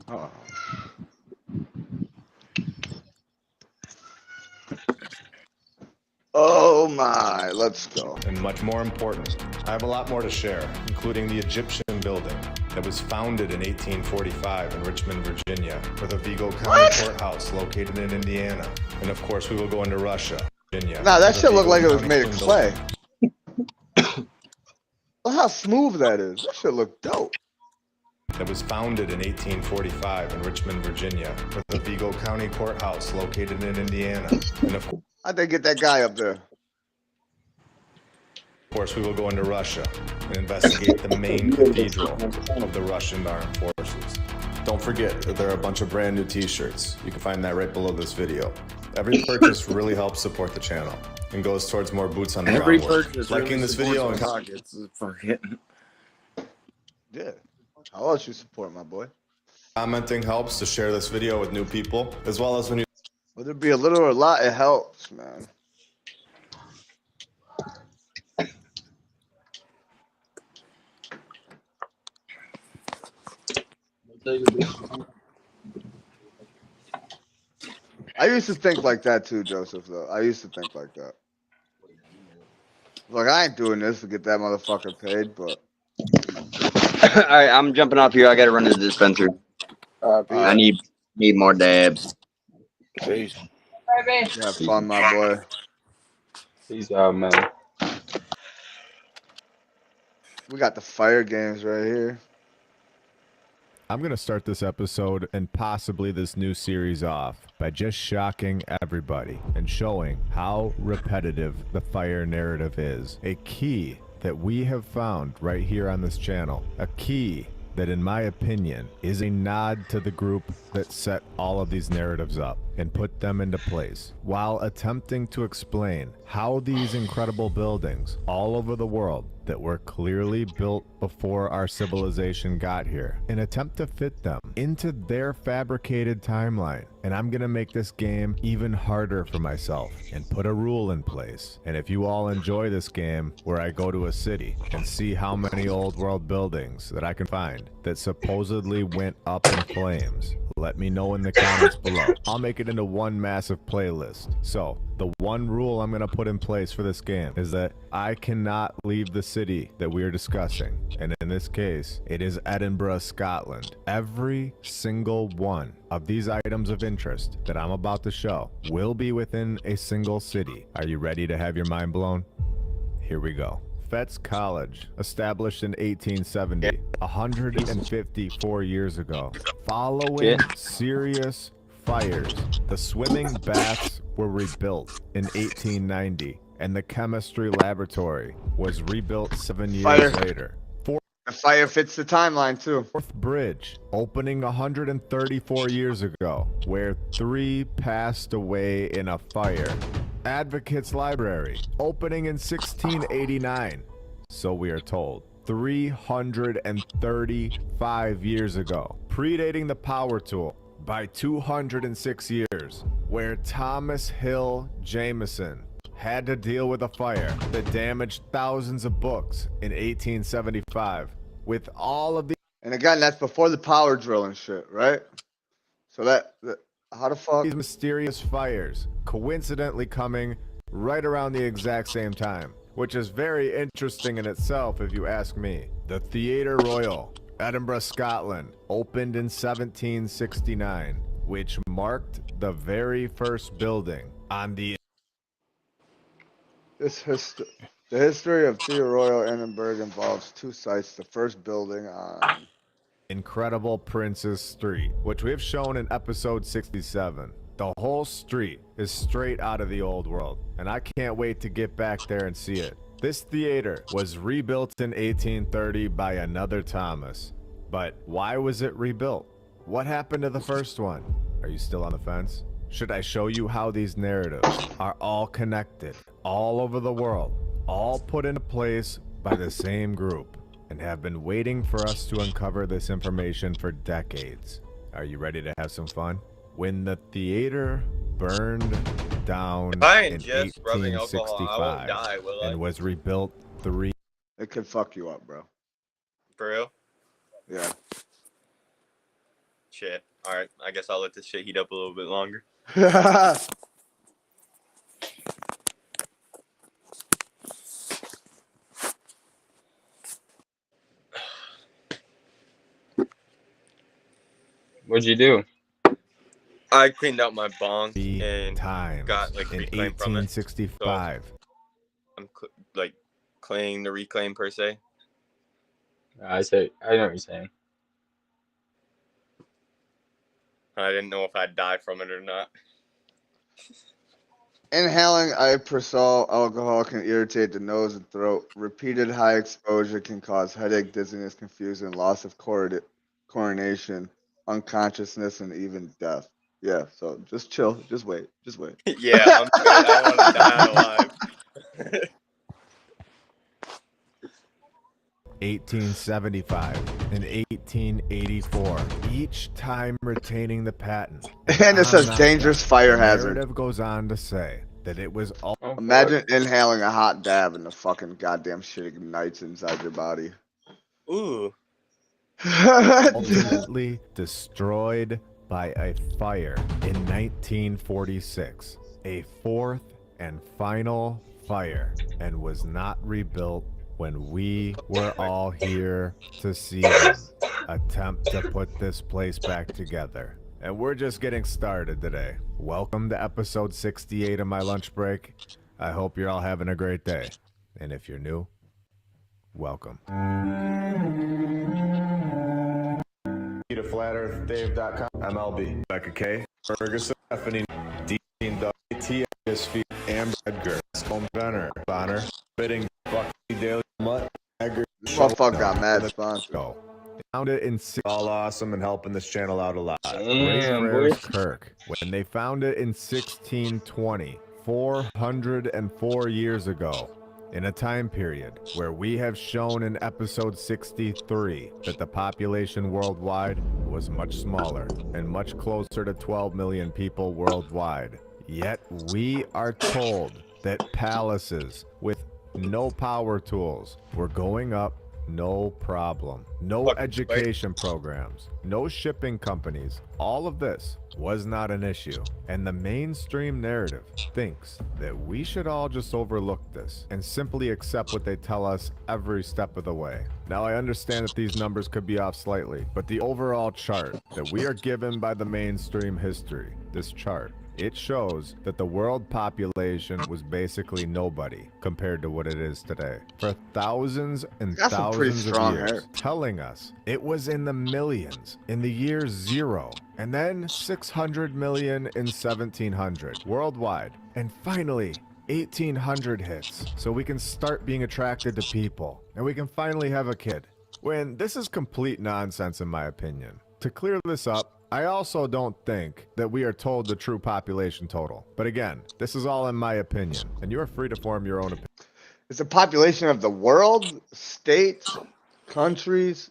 [SPEAKER 1] Oh. Oh my, let's go.
[SPEAKER 11] And much more important, I have a lot more to share, including the Egyptian building that was founded in 1845 in Richmond, Virginia, with a Vigo County courthouse located in Indiana. And of course, we will go into Russia, Virginia.
[SPEAKER 1] Nah, that
[SPEAKER 11] with a
[SPEAKER 1] shit looked
[SPEAKER 11] Vigo
[SPEAKER 1] like it was
[SPEAKER 11] County
[SPEAKER 1] made of
[SPEAKER 11] twin
[SPEAKER 1] clay.
[SPEAKER 11] building
[SPEAKER 1] Look how smooth that is. That shit look dope.
[SPEAKER 11] that was founded in 1845 in Richmond, Virginia, with a Vigo County courthouse located in Indiana. And of
[SPEAKER 1] How'd they get that guy up there?
[SPEAKER 11] course, we will go into Russia and investigate the main cathedral of the Russian armed forces. Don't forget that there are a bunch of brand new t-shirts. You can find that right below this video. Every purchase really helps support the channel and goes towards more boots on the
[SPEAKER 3] Every
[SPEAKER 11] ground work.
[SPEAKER 3] purchase
[SPEAKER 11] Liking
[SPEAKER 3] really
[SPEAKER 11] this video and
[SPEAKER 3] targets fucking.
[SPEAKER 1] Yeah. How else you support my boy?
[SPEAKER 11] commenting helps to share this video with new people, as well as when you
[SPEAKER 1] Whether it be a little or a lot, it helps, man. I used to think like that too, Joseph, though. I used to think like that. Like, I ain't doing this to get that motherfucker paid, but.
[SPEAKER 12] Alright, I'm jumping off here. I gotta run to the dispenser. I need more dabs.
[SPEAKER 3] Peace.
[SPEAKER 1] Have fun, my boy.
[SPEAKER 10] Peace out, man.
[SPEAKER 1] We got the fire games right here.
[SPEAKER 13] I'm going to start this episode and possibly this new series off by just shocking everybody and showing how repetitive the fire narrative is. A key that we have found right here on this channel. A key that, in my opinion, is a nod to the group that set all of these narratives up and put them into place, while attempting to explain how these incredible buildings all over the world that were clearly built before our civilization got here, and attempt to fit them into their fabricated timeline. And I'm gonna make this game even harder for myself and put a rule in place. And if you all enjoy this game where I go to a city and see how many old world buildings that I can find that supposedly went up in flames, let me know in the comments below. I'll make it into one massive playlist. So the one rule I'm going to put in place for this game is that I cannot leave the city that we are discussing. And in this case, it is Edinburgh, Scotland. Every single one of these items of interest that I'm about to show will be within a single city. Are you ready to have your mind blown? Here we go. Fettes College, established in 1870, 154 years ago. Following serious fires, the swimming baths were rebuilt in 1890, and the chemistry laboratory was rebuilt 7 years later.
[SPEAKER 1] The fire fits the timeline, too.
[SPEAKER 13] Fourth Bridge, opening 134 years ago, where 3 passed away in a fire. Advocates Library, opening in 1689, so we are told. 335 years ago, predating the power tool by 206 years, where Thomas Hill Jameson had to deal with a fire that damaged thousands of books in 1875. With all of the...
[SPEAKER 1] And again, that's before the power drill and shit, right? So that how the fuck?
[SPEAKER 13] These mysterious fires coincidentally coming right around the exact same time, which is very interesting in itself if you ask me. The Theatre Royal, Edinburgh, Scotland, opened in 1769, which marked the very first building on the...
[SPEAKER 1] This history. The history of Theodore Royal Annenberg involves two sites. The first building on
[SPEAKER 13] Incredible Princess Street, which we have shown in episode 67. The whole street is straight out of the old world, and I can't wait to get back there and see it. This theater was rebuilt in 1830 by another Thomas. But why was it rebuilt? What happened to the first one? Are you still on the fence? Should I show you how these narratives are all connected, all over the world, all put into place by the same group, and have been waiting for us to uncover this information for decades? Are you ready to have some fun? When the theater burned down in 1865 and was rebuilt
[SPEAKER 1] It could fuck you up, bro.
[SPEAKER 2] For real?
[SPEAKER 1] Yeah.
[SPEAKER 2] Shit. Alright, I guess I'll let this shit heat up a little bit longer.
[SPEAKER 10] What'd you do?
[SPEAKER 2] I cleaned out my bong and
[SPEAKER 13] times
[SPEAKER 2] got like
[SPEAKER 13] in
[SPEAKER 2] reclaim from it.
[SPEAKER 13] 1865.
[SPEAKER 2] So I'm like claiming the reclaim per se.
[SPEAKER 10] I know what you're saying.
[SPEAKER 2] I didn't know if I'd die from it or not.
[SPEAKER 1] Inhaling aerosol alcohol can irritate the nose and throat. Repeated high exposure can cause headache, dizziness, confusion, loss of coordination, unconsciousness, and even death. Yeah, so just chill. Just wait. Just wait.
[SPEAKER 2] Yeah, I'm good. I want to die alive.
[SPEAKER 13] 1875 and 1884, each time retaining the patent.
[SPEAKER 1] And it says dangerous fire hazard.
[SPEAKER 13] The narrative goes on to say that it was all.
[SPEAKER 1] Imagine inhaling a hot dab and the fucking goddamn shit ignites inside your body.
[SPEAKER 2] Ooh.
[SPEAKER 13] Ultimately destroyed by a fire in 1946, a fourth and final fire, and was not rebuilt when we were all here to see them attempt to put this place back together. And we're just getting started today. Welcome to episode 68 of my lunch break. I hope you're all having a great day. And if you're new, welcome.
[SPEAKER 11] To FlatEarthDave.com, MLB, Becca K, Ferguson, Stephanie, Dean W, TSV, Amber Edgar, Stone Benner, Bonner, Bidding, Bucky, Daily, Mutt, Edgar,
[SPEAKER 1] Motherfucker got mad sponsor.
[SPEAKER 13] Found it in all awesome and helping this channel out a lot.
[SPEAKER 10] Damn,
[SPEAKER 13] Great
[SPEAKER 10] boy.
[SPEAKER 13] Kirk, when they found it in 1620, 404 years ago, in a time period where we have shown in episode 63 that the population worldwide was much smaller and much closer to 12 million people worldwide. Yet we are told that palaces with no power tools were going up no problem. No education programs, no shipping companies. All of this was not an issue. And the mainstream narrative thinks that we should all just overlook this and simply accept what they tell us every step of the way. Now, I understand that these numbers could be off slightly, but the overall chart that we are given by the mainstream history, this chart, it shows that the world population was basically nobody compared to what it is today. For thousands and thousands of years, telling us it was in the millions in the year 0, and then 600 million in 1700 worldwide. And finally, 1800 hits, so we can start being attracted to people, and we can finally have a kid. When this is complete nonsense in my opinion. To clear this up, I also don't think that we are told the true population total. But again, this is all in my opinion, and you are free to form your own opinion.
[SPEAKER 1] It's the population of the world, states, countries.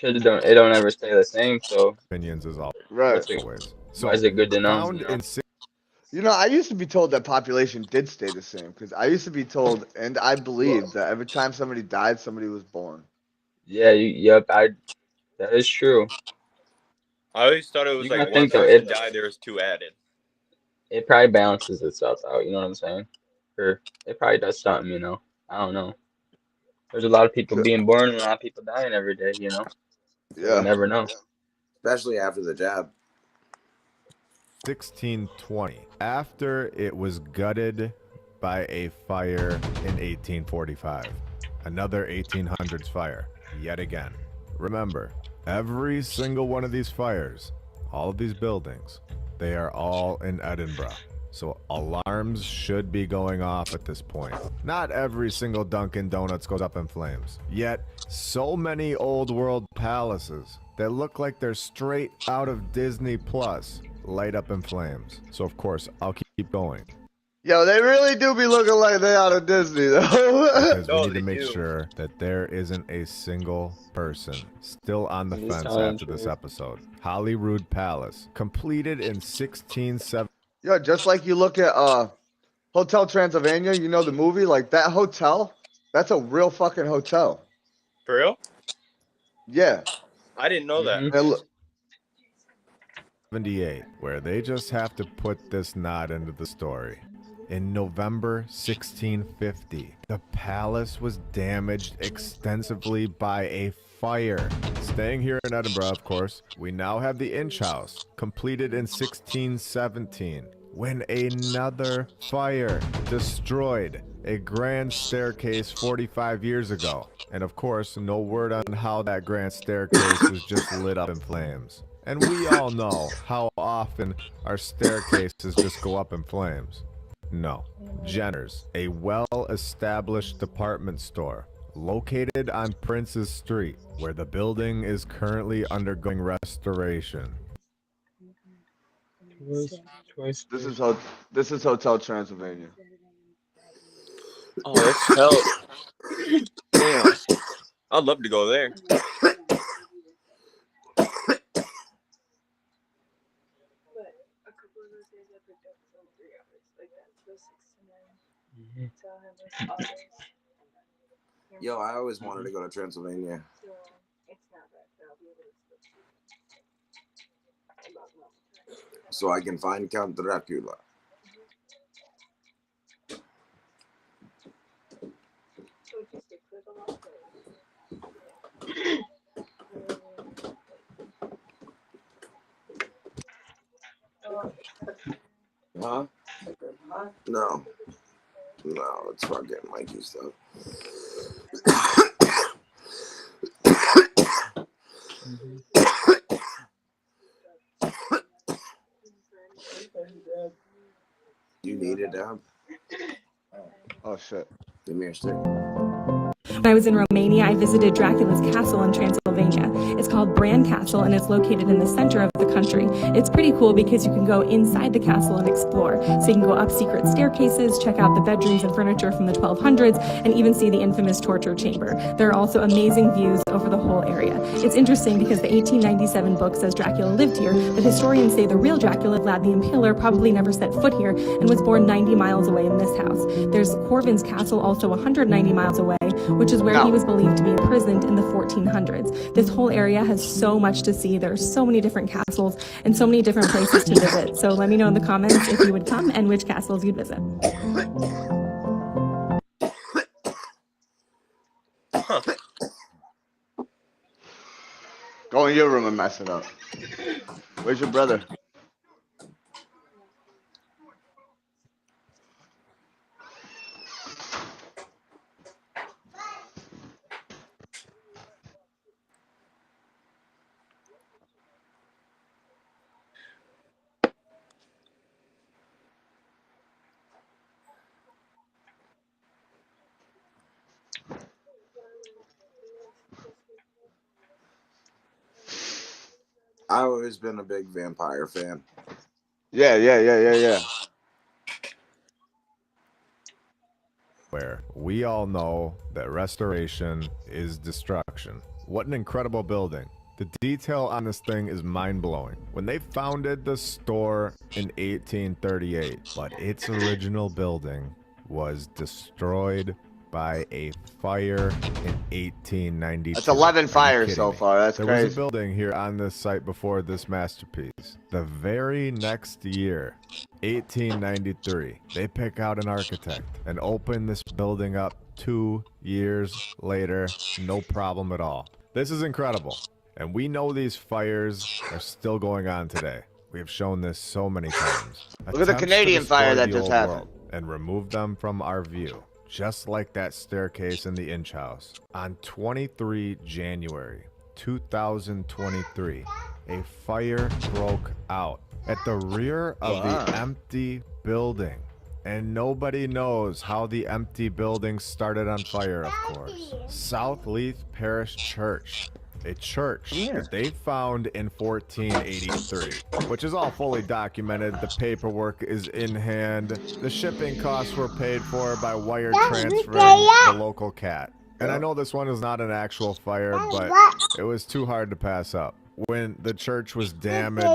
[SPEAKER 10] It don't ever stay the same, so
[SPEAKER 13] opinions is all
[SPEAKER 1] right.
[SPEAKER 10] So why is it good to know?
[SPEAKER 1] You know, I used to be told that population did stay the same because I used to be told, and I believed that every time somebody died, somebody was born.
[SPEAKER 10] Yeah, that is true.
[SPEAKER 2] I always thought it was like one
[SPEAKER 10] person
[SPEAKER 2] person died, there was 2 added.
[SPEAKER 10] It probably balances itself out, you know what I'm saying? Or it probably does something, you know? I don't know. There's a lot of people being born and a lot of people dying every day, you know?
[SPEAKER 1] Yeah.
[SPEAKER 10] You never know.
[SPEAKER 3] Especially after the jab.
[SPEAKER 13] 1620, after it was gutted by a fire in 1845. Another 1800s fire, yet again. Remember, every single one of these fires, all of these buildings, they are all in Edinburgh. So alarms should be going off at this point. Not every single Dunkin' Donuts goes up in flames. Yet, so many old world palaces that look like they're straight out of Disney Plus light up in flames. So of course, I'll keep going.
[SPEAKER 1] Yo, they really do be looking like they out of Disney, though.
[SPEAKER 13] Because we
[SPEAKER 2] No,
[SPEAKER 13] need to
[SPEAKER 2] they
[SPEAKER 13] make
[SPEAKER 2] do.
[SPEAKER 13] sure that there isn't a single person still on the
[SPEAKER 10] He's
[SPEAKER 13] fence
[SPEAKER 10] telling
[SPEAKER 13] after this
[SPEAKER 10] truth.
[SPEAKER 13] episode. Holyrood Palace, completed in 1670.
[SPEAKER 1] Yo, just like you look at Hotel Transylvania, you know the movie? Like that hotel, that's a real fucking hotel.
[SPEAKER 2] For real?
[SPEAKER 1] Yeah.
[SPEAKER 2] I didn't know that.
[SPEAKER 10] Mhm.
[SPEAKER 1] And look,
[SPEAKER 13] 78, where they just have to put this nod into the story. In November 1650, the palace was damaged extensively by a fire. Staying here in Edinburgh, of course, we now have the Inch House, completed in 1617, when another fire destroyed a grand staircase 45 years ago. And of course, no word on how that grand staircase was just lit up in flames. And we all know how often our staircases just go up in flames. No. Jenner's, a well-established department store located on Prince's Street, where the building is currently undergoing restoration.
[SPEAKER 10] Choice.
[SPEAKER 1] this is Hotel Transylvania.
[SPEAKER 2] Oh, that's hell. Damn. I'd love to go there.
[SPEAKER 3] Yo, I always wanted to go to Transylvania. So I can find Count Dracula. Huh? No. No, it's fucking Mikey stuff. You need it, Dab?
[SPEAKER 1] Oh shit.
[SPEAKER 3] Give me a stick.
[SPEAKER 14] When I was in Romania, I visited Dracula's castle in Transylvania. It's called Bran Castle, and it's located in the center of the country. It's pretty cool because you can go inside the castle and explore. So you can go up secret staircases, check out the bedrooms and furniture from the 1200s, and even see the infamous torture chamber. There are also amazing views over the whole area. It's interesting because the 1897 book says Dracula lived here, but historians say the real Dracula, Vlad the Impaler, probably never set foot here and was born 90 miles away in this house. There's Corvin's Castle, also 190 miles away, which is where he was believed to be imprisoned in the 1400s. This whole area has so much to see. There are so many different castles and so many different places to visit. So let me know in the comments if you would come and which castles you'd visit.
[SPEAKER 1] Go in your room and mess it up. Where's your brother?
[SPEAKER 3] I've always been a big vampire fan.
[SPEAKER 1] Yeah.
[SPEAKER 13] Where we all know that restoration is destruction. What an incredible building. The detail on this thing is mind-blowing. When they founded the store in 1838, but its original building was destroyed by a fire in 1892.
[SPEAKER 1] That's 11 fires so
[SPEAKER 13] Me?
[SPEAKER 1] far. That's
[SPEAKER 13] There
[SPEAKER 1] crazy.
[SPEAKER 13] was a building here on this site before this masterpiece. The very next year, 1893, they pick out an architect and open this building up 2 years later. No problem at all. This is incredible. And we know these fires are still going on today. We have shown this so many times.
[SPEAKER 1] Look at the
[SPEAKER 13] Attempts to
[SPEAKER 1] Canadian fire
[SPEAKER 13] destroy
[SPEAKER 1] that
[SPEAKER 13] the
[SPEAKER 1] just
[SPEAKER 13] old
[SPEAKER 1] happened.
[SPEAKER 13] world. and removed them from our view, just like that staircase in the Inch House. On 23 January 2023, a fire broke out at the rear of the empty building. And nobody knows how the empty building started on fire, of course. South Leith Parish Church. A church that they found in 1483, which is all fully documented. The paperwork is in hand. The shipping costs were paid for by wire transferring the local cat. And I know this one is not an actual fire, but it was too hard to pass up when the church was damaged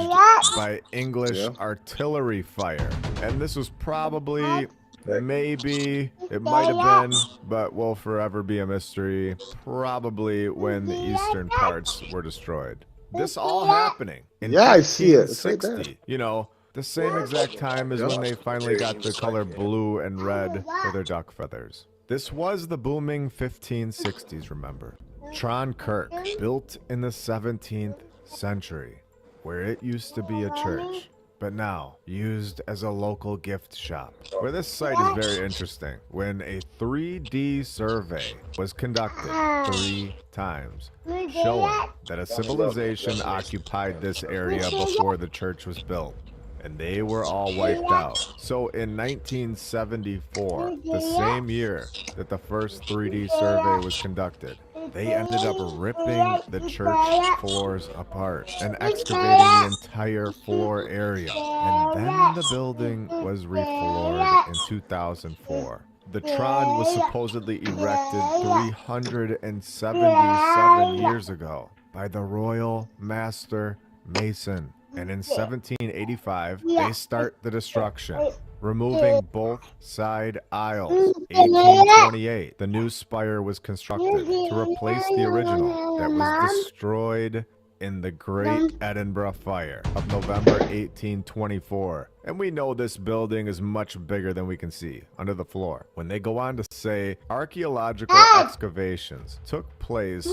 [SPEAKER 13] by English artillery fire. And this was probably, maybe, it might have been, but will forever be a mystery, probably when the eastern parts were destroyed. This all happening in
[SPEAKER 1] I see it. It's right
[SPEAKER 13] 1560,
[SPEAKER 1] there.
[SPEAKER 13] you know, the same exact time as when they finally got the color blue and red for their duck feathers. This was the booming 1560s, remember. Tron Kirk, built in the 17th century, where it used to be a church, but now used as a local gift shop. Where this site is very interesting, when a 3D survey was conducted 3 times, showing that a civilization occupied this area before the church was built, and they were all wiped out. So in 1974, the same year that the first 3D survey was conducted, they ended up ripping the church floors apart and excavating the entire floor area. And then the building was refloored in 2004. The Tron was supposedly erected 377 years ago by the Royal Master Mason. And in 1785, they start the destruction, removing both side aisles. 1828, the new spire was constructed to replace the original that was destroyed in the Great Edinburgh Fire of November 1824. And we know this building is much bigger than we can see under the floor. When they go on to say archaeological excavations took place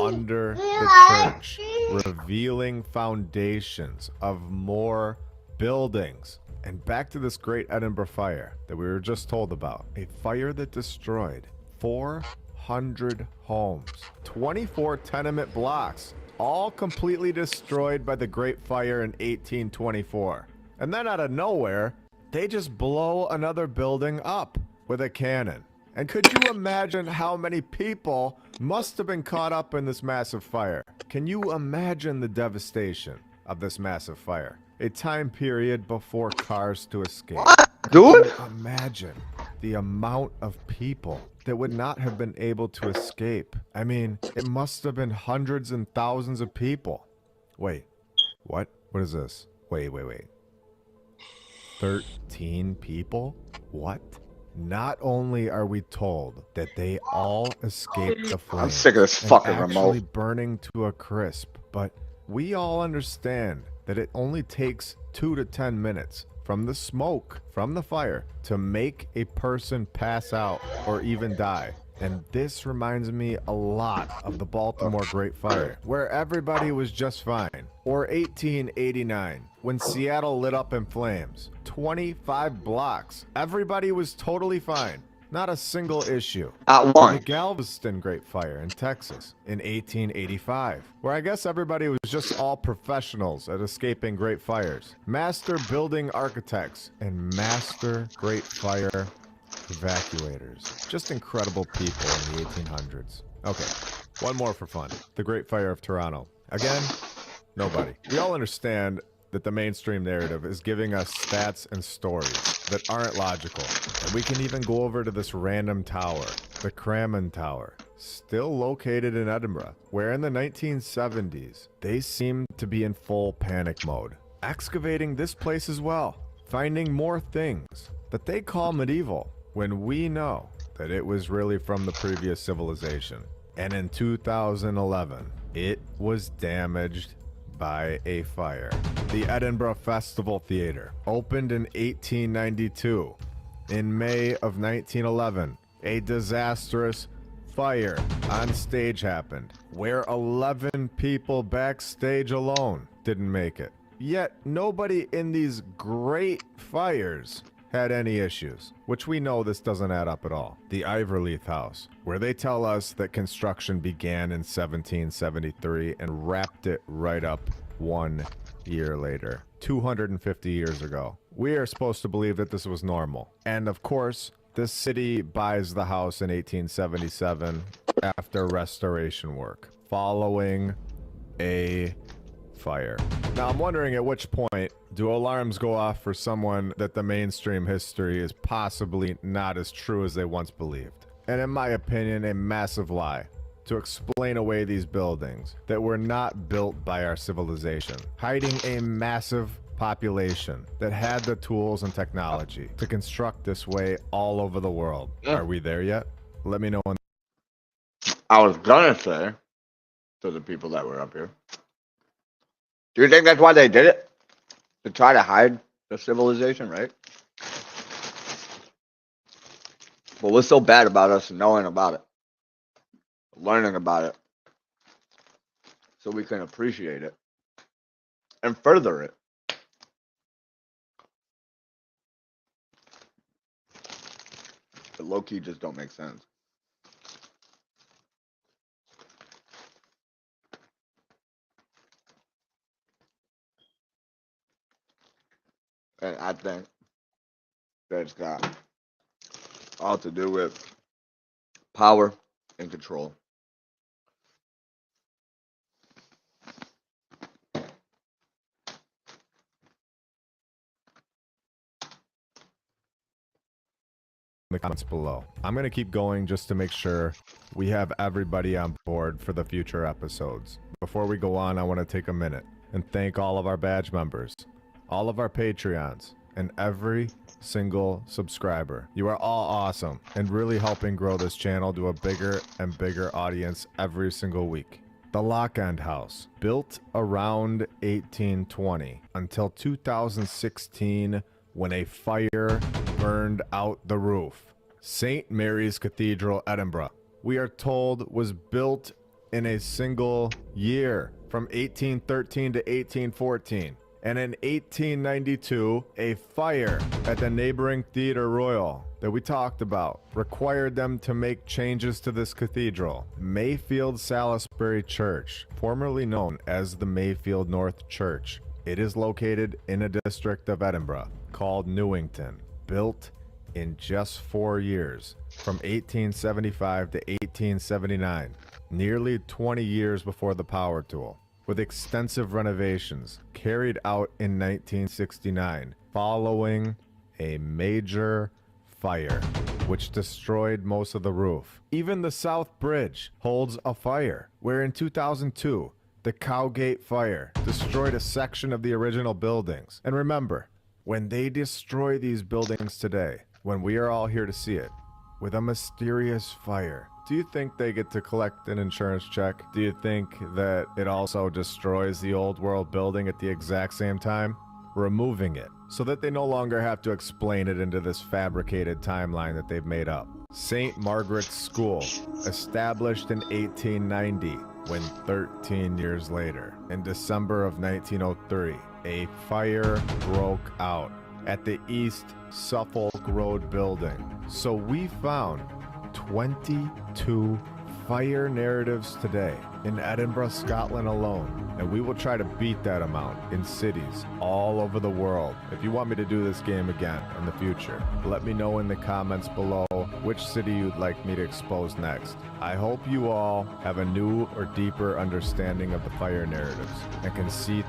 [SPEAKER 13] under the church, revealing foundations of more buildings. And back to this Great Edinburgh Fire that we were just told about. A fire that destroyed 400 homes, 24 tenement blocks, all completely destroyed by the Great Fire in 1824. And then out of nowhere, they just blow another building up with a cannon. And could you imagine how many people must have been caught up in this massive fire? Can you imagine the devastation of this massive fire? A time period before cars to escape.
[SPEAKER 1] Dude?
[SPEAKER 13] Imagine the amount of people that would not have been able to escape. I mean, it must have been hundreds and thousands of people. Wait, what? What is this? Wait. 13 people? What? Not only are we told that they all escaped the flames,
[SPEAKER 1] I'm sick of this fucking
[SPEAKER 13] actually
[SPEAKER 1] remote.
[SPEAKER 13] burning to a crisp, but we all understand that it only takes 2 to 10 minutes from the smoke from the fire to make a person pass out or even die. And this reminds me a lot of the Baltimore Great Fire, where everybody was just fine. Or 1889, when Seattle lit up in flames. 25 blocks. Everybody was totally fine. Not a single issue.
[SPEAKER 1] At one.
[SPEAKER 13] The Galveston Great Fire in Texas in 1885, where I guess everybody was just all professionals at escaping great fires. Master building architects and master great fire evacuators. Just incredible people in the 1800s. Okay, one more for fun. The Great Fire of Toronto. Again, nobody. We all understand that the mainstream narrative is giving us stats and stories that aren't logical. And we can even go over to this random tower, the Cramen Tower, still located in Edinburgh, where in the 1970s, they seemed to be in full panic mode. Excavating this place as well, finding more things that they call medieval, when we know that it was really from the previous civilization. And in 2011, it was damaged by a fire. The Edinburgh Festival Theatre opened in 1892. In May of 1911, a disastrous fire on stage happened, where 11 people backstage alone didn't make it. Yet nobody in these great fires had any issues, which we know this doesn't add up at all. The Iverleith House, where they tell us that construction began in 1773 and wrapped it right up 1 year later, 250 years ago. We are supposed to believe that this was normal. And of course, this city buys the house in 1877 after restoration work, following a fire. Now, I'm wondering at which point do alarms go off for someone that the mainstream history is possibly not as true as they once believed. And in my opinion, a massive lie to explain away these buildings that were not built by our civilization, hiding a massive population that had the tools and technology to construct this way all over the world. Are we there yet? Let me know.
[SPEAKER 1] I was gonna say to the people that were up here, do you think that's why they did it? To try to hide the civilization, right? But what's so bad about us knowing about it, learning about it, so we can appreciate it and further it? But low-key just don't make sense. And I think that it's got all to do with power and control.
[SPEAKER 13] The comments below. I'm going to keep going just to make sure we have everybody on board for the future episodes. Before we go on, I want to take a minute and thank all of our badge members, all of our Patreons, and every single subscriber. You are all awesome and really helping grow this channel to a bigger and bigger audience every single week. The Lock End House, built around 1820 until 2016 when a fire burned out the roof. St. Mary's Cathedral, Edinburgh, we are told was built in a single year from 1813 to 1814. And in 1892, a fire at the neighboring Theatre Royal that we talked about required them to make changes to this cathedral. Mayfield Salisbury Church, formerly known as the Mayfield North Church. It is located in a district of Edinburgh called Newington, built in just 4 years, from 1875 to 1879, nearly 20 years before the power tool, with extensive renovations carried out in 1969 following a major fire which destroyed most of the roof. Even the South Bridge holds a fire, where in 2002, the Cowgate Fire destroyed a section of the original buildings. And remember, when they destroy these buildings today, when we are all here to see it, with a mysterious fire, do you think they get to collect an insurance check? Do you think that it also destroys the old world building at the exact same time? Removing it, so that they no longer have to explain it into this fabricated timeline that they've made up. St. Margaret's School, established in 1890, when 13 years later, in December of 1903, a fire broke out at the East Suffolk Road building. So we found 22 fire narratives today in Edinburgh, Scotland alone, and we will try to beat that amount in cities all over the world. If you want me to do this game again in the future, let me know in the comments below which city you'd like me to expose next. I hope you all have a new or deeper understanding of the fire narratives and can see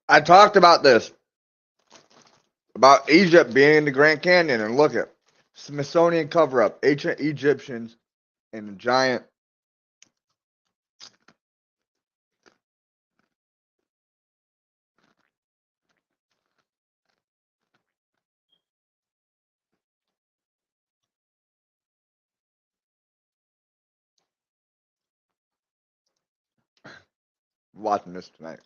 [SPEAKER 1] I talked about this, about Egypt being in the Grand Canyon, and look at Smithsonian cover-up, ancient Egyptians and a giant. Watching this tonight.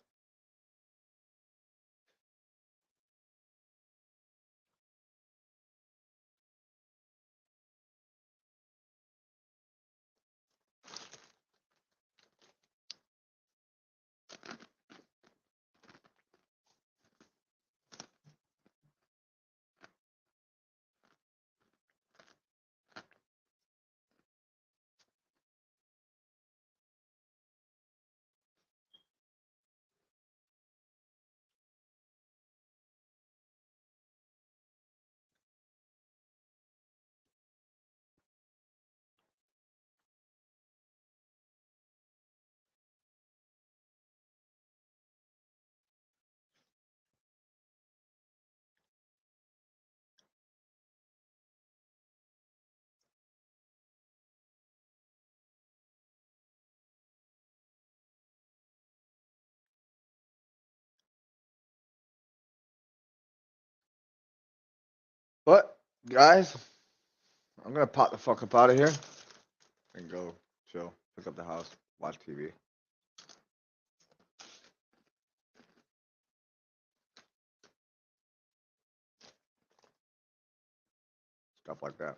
[SPEAKER 1] But guys, I'm gonna pop the fuck up out of here and go chill, pick up the house, watch TV, stuff like that.